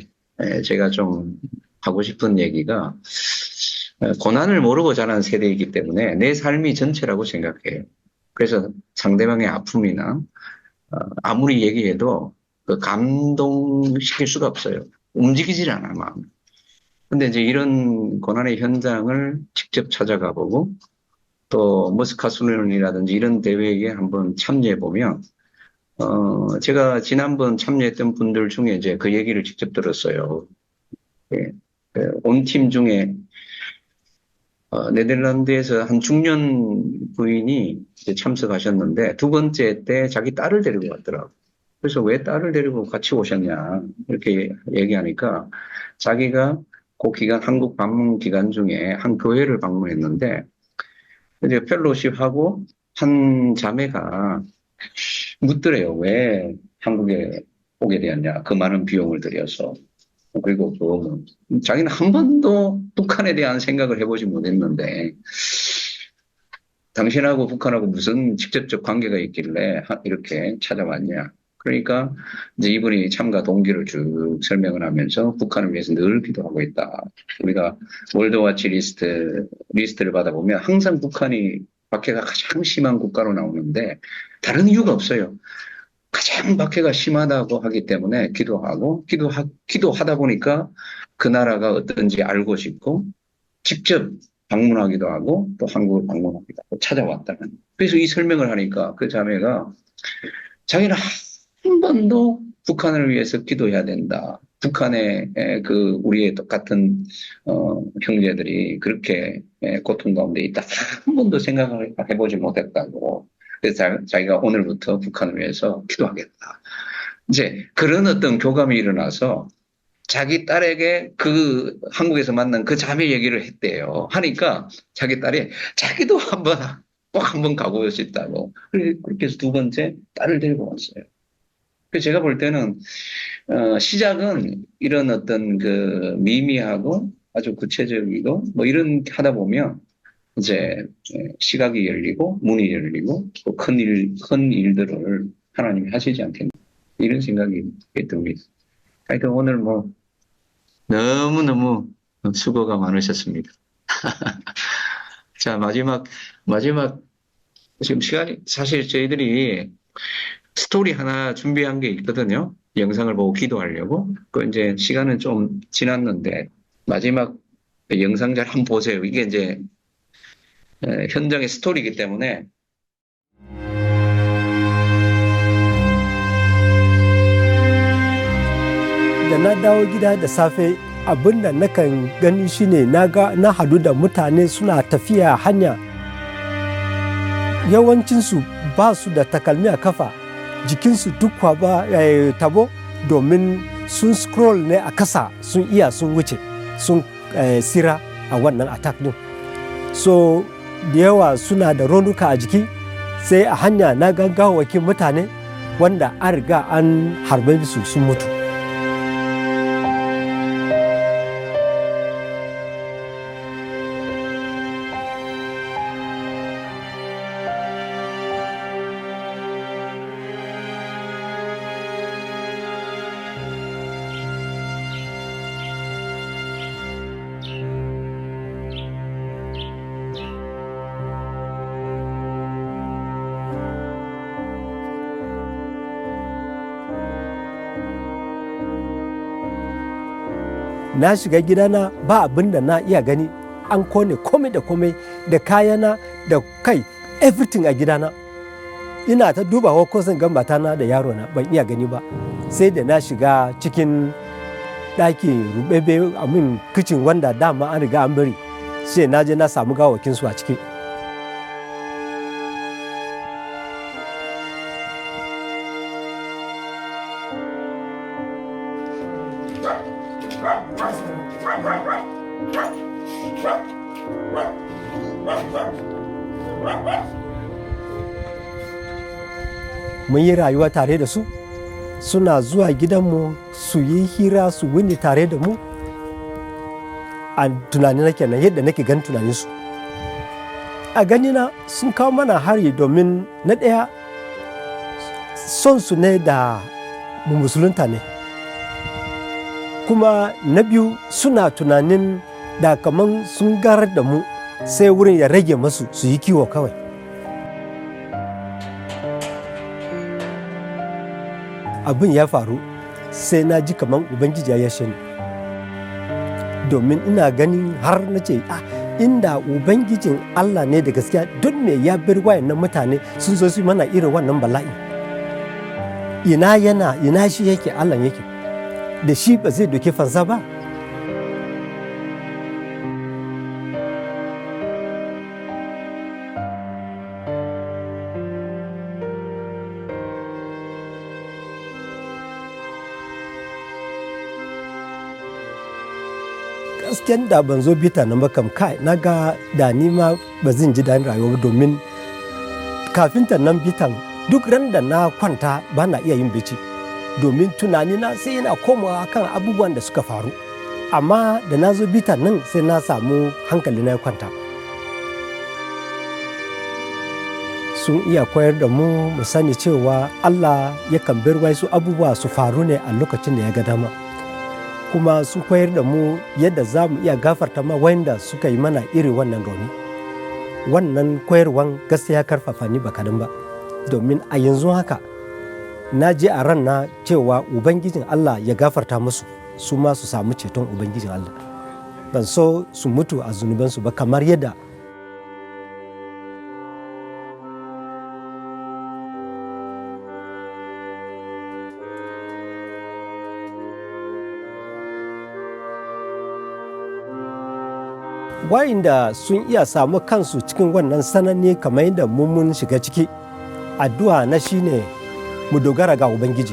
제가 좀 하고 싶은 얘기가 고난을 모르고 자란 세대이기 때문에 내 삶이 전체라고 생각해요. 그래서 상대방의 아픔이나 아무리 얘기해도 그 감동시킬 수가 없어요. 움직이질 않아, 마음. 근데 이제 이런 고난의 현장을 직접 찾아가 보고 또 머스카순이라든지 이런 대회에 한번 참여해 보면 제가 지난번 참여했던 분들 중에 이제 그 얘기를 직접 들었어요. 온 팀 중에 네덜란드에서 한 중년 부인이 이제 참석하셨는데 두 번째 때 자기 딸을 데리고 왔더라고요. 그래서 왜 딸을 데리고 같이 오셨냐 이렇게 얘기하니까 자기가 그 기간 한국 방문 기간 중에 한 교회를 방문했는데 이제 펠로십하고 한 자매가 묻더래요. 왜 한국에 오게 되었냐. 그 많은 비용을 들여서. 그리고 자기는 한 번도 북한에 대한 생각을 해보지 못했는데 당신하고 북한하고 무슨 직접적 관계가 있길래 이렇게 찾아왔냐. 그러니까 이제 이분이 참가 동기를 쭉 설명을 하면서 북한을 위해서 늘 기도하고 있다. 우리가 월드와치 리스트를 받아보면 항상 북한이 박해가 가장 심한 국가로 나오는데 다른 이유가 없어요. 가장 박해가 심하다고 하기 때문에 기도하다 보니까 그 나라가 어떤지 알고 싶고 직접 방문하기도 하고 또 한국을 방문하기도 하고 찾아왔다는. 그래서 이 설명을 하니까 그 자매가 자기는 한 번도 북한을 위해서 기도해야 된다. 북한의 그 우리의 똑같은 형제들이 그렇게 고통 가운데 있다. 한 번도 생각을 해보지 못했다고. 그래서 자기가 오늘부터 북한을 위해서 기도하겠다. 이제 그런 어떤 교감이 일어나서 자기 딸에게 그 한국에서 만난 그 자매 얘기를 했대요. 하니까 자기 딸이 자기도 꼭 한번 가보고 싶다고. 그렇게 해서 두 번째 딸을 데리고 왔어요. 그래서 제가 볼 때는 시작은 이런 어떤 그 미미하고 아주 구체적이고 뭐 이런 하다 보면 이제 시각이 열리고 문이 열리고 또 큰 일들을 하나님이 하시지 않겠나 이런 생각이 듭니다. 하여튼 오늘 뭐 너무너무 수고가 많으셨습니다. 자, 마지막 지금 시간이 사실 저희들이 스토리 하나 준비한 게 있거든요. 영상을 보고 기도하려고. 그 이제 시간은 좀 지났는데 마지막 영상 잘 한번 보세요. 이게 이제 현장의 스토리이기 때문에
da na dawo gida da safe abin da nakan gani shine na hadu da mutane suna tafiya hanya yawancinsu ba su da takalmi a kafa, jikinsu duk kwaba tabo, domin sun scroll ne a kasa sun iya sun wuce sun sira a wannan attack din. So da yawa suna da raunuka a jiki, sai a hanya na gaggawakin mutane wanda an riga an harbe su sun mutu. Na shiga gidana ba abin da na iya gani, an kone komai da komai da kayana da kai everything a gidana. Ina ta dubawa ko zan ga matana da yarona ban iya gani ba, sai da na shiga cikin ɗaki rubebe amin kicin wanda dama an riga an bari, sai na je na samu gawakinsu a ciki. Mun yi rayuwa tare da su, suna zuwa gidanmu su yi hira su wuni tare da mu. A tunani nake nan yadda nake gan tunaninsu. A ganina sun kawo mana hari domin na ɗaya son su ne da mu musulunta ne. Kuma na biyu suna tunanin da kaman sun garar da mu sai wurin ya rage masu su yi kiwo kawai. Abin ya faru sai na ji kaman Ubangiji ya yashe ni. Domin ina ganin har na ce, inda Ubangijin Allah ne da gaskiya don me ya bar wayannan mutane sun zo su mana irin wannan bala'i. Ina shi yake, Allah yake, da shi ba zai doke fansa ba. Gaskiyan da ban zo bita na makam kai na ga da ni ma ba zan ji daɗin rayuwa domin kafin ta nan bitan duk ran da na kwanta ba na iya yin bacci domin tunani na sai yana komawa kan abubuwan da suka faru, amma da na zo bitan nan sai na samu hankali na ya kwanta. Sun iya koyar da mu sani cewa Allah yakan bar wasu abubuwa su faru ne a lokacin da ya ga dama. Kuma sun koyar da mu yadda za mu iya gafarta ma wanda suka yi mana iri wannan rauni. Wannan koyarwan gaskiya karfafa ni ba kadan ba, domin a yanzu haka na ji a ran na cewa Ubangijin Allah ya gafarta musu, su ma su samu ceton Ubangijin Allah. Ban so su mutu a zunubansu ba kamar yadda wa'inda sun iya samu kansu cikin wannan sananne kamar yadda mun shiga ciki. Addu'a na shine mu dogara ga Ubangiji,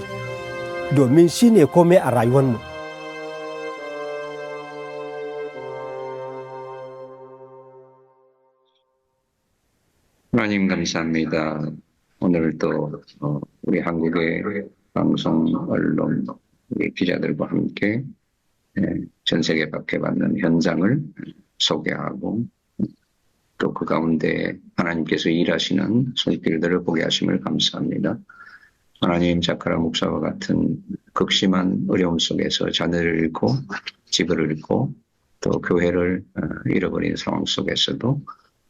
domin shine komai a rayuwarmu.
하나님 감사합니다. 오늘 또 우리 한국의 방송 언론 우리 기자들과 함께 전 세계 박해받는 현장을 소개하고 또 그 가운데 하나님께서 일하시는 손길들을 보게 하심을 감사합니다. 하나님, 자카라 목사와 같은 극심한 어려움 속에서 자녀를 잃고 집을 잃고 또 교회를 잃어버린 상황 속에서도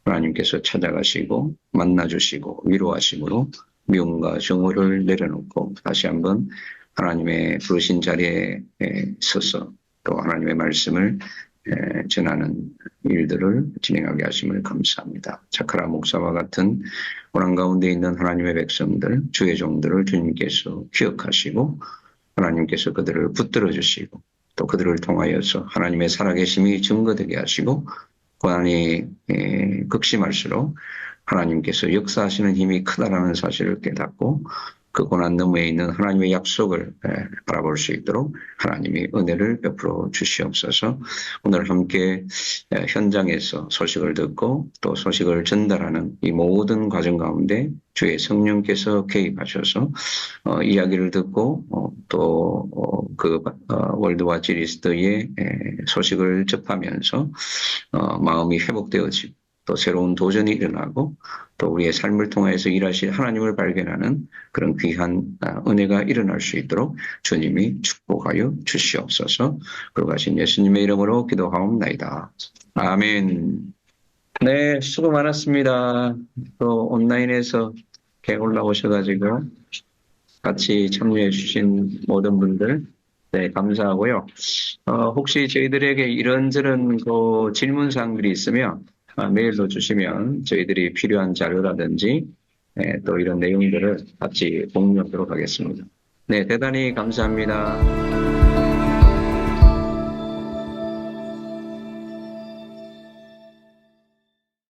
하나님께서 찾아가시고 만나주시고 위로하심으로 미움과 증오를 내려놓고 다시 한번 하나님의 부르신 자리에 서서 또 하나님의 말씀을 전하는 일들을 진행하게 하심을 감사합니다. 자카라 목사와 같은 고난 가운데 있는 하나님의 백성들, 주의 종들을 주님께서 기억하시고 하나님께서 그들을 붙들어 주시고 또 그들을 통하여서 하나님의 살아계심이 증거되게 하시고 고난이 극심할수록 하나님께서 역사하시는 힘이 크다라는 사실을 깨닫고 그 고난 너머에 있는 하나님의 약속을 바라볼 수 있도록 하나님이 은혜를 베풀어 주시옵소서. 오늘 함께 현장에서 소식을 듣고 또 소식을 전달하는 이 모든 과정 가운데 주의 성령께서 개입하셔서 이야기를 듣고 또 그 월드와치 리스트의 소식을 접하면서 마음이 회복되어지고 또 새로운 도전이 일어나고 또 우리의 삶을 통해서 일하실 하나님을 발견하는 그런 귀한 은혜가 일어날 수 있도록 주님이 축복하여 주시옵소서. 그러가신 예수님의 이름으로 기도하옵나이다. 아멘. 네, 수고 많았습니다. 또 온라인에서 이렇게 올라오셔가지고 같이 참여해 주신 모든 분들 네, 감사하고요. 혹시 저희들에게 이런저런 그 질문사항들이 있으면 메일로 주시면 저희들이 필요한 자료라든지 또 이런 내용들을 같이 공유하도록 하겠습니다. 네, 대단히 감사합니다.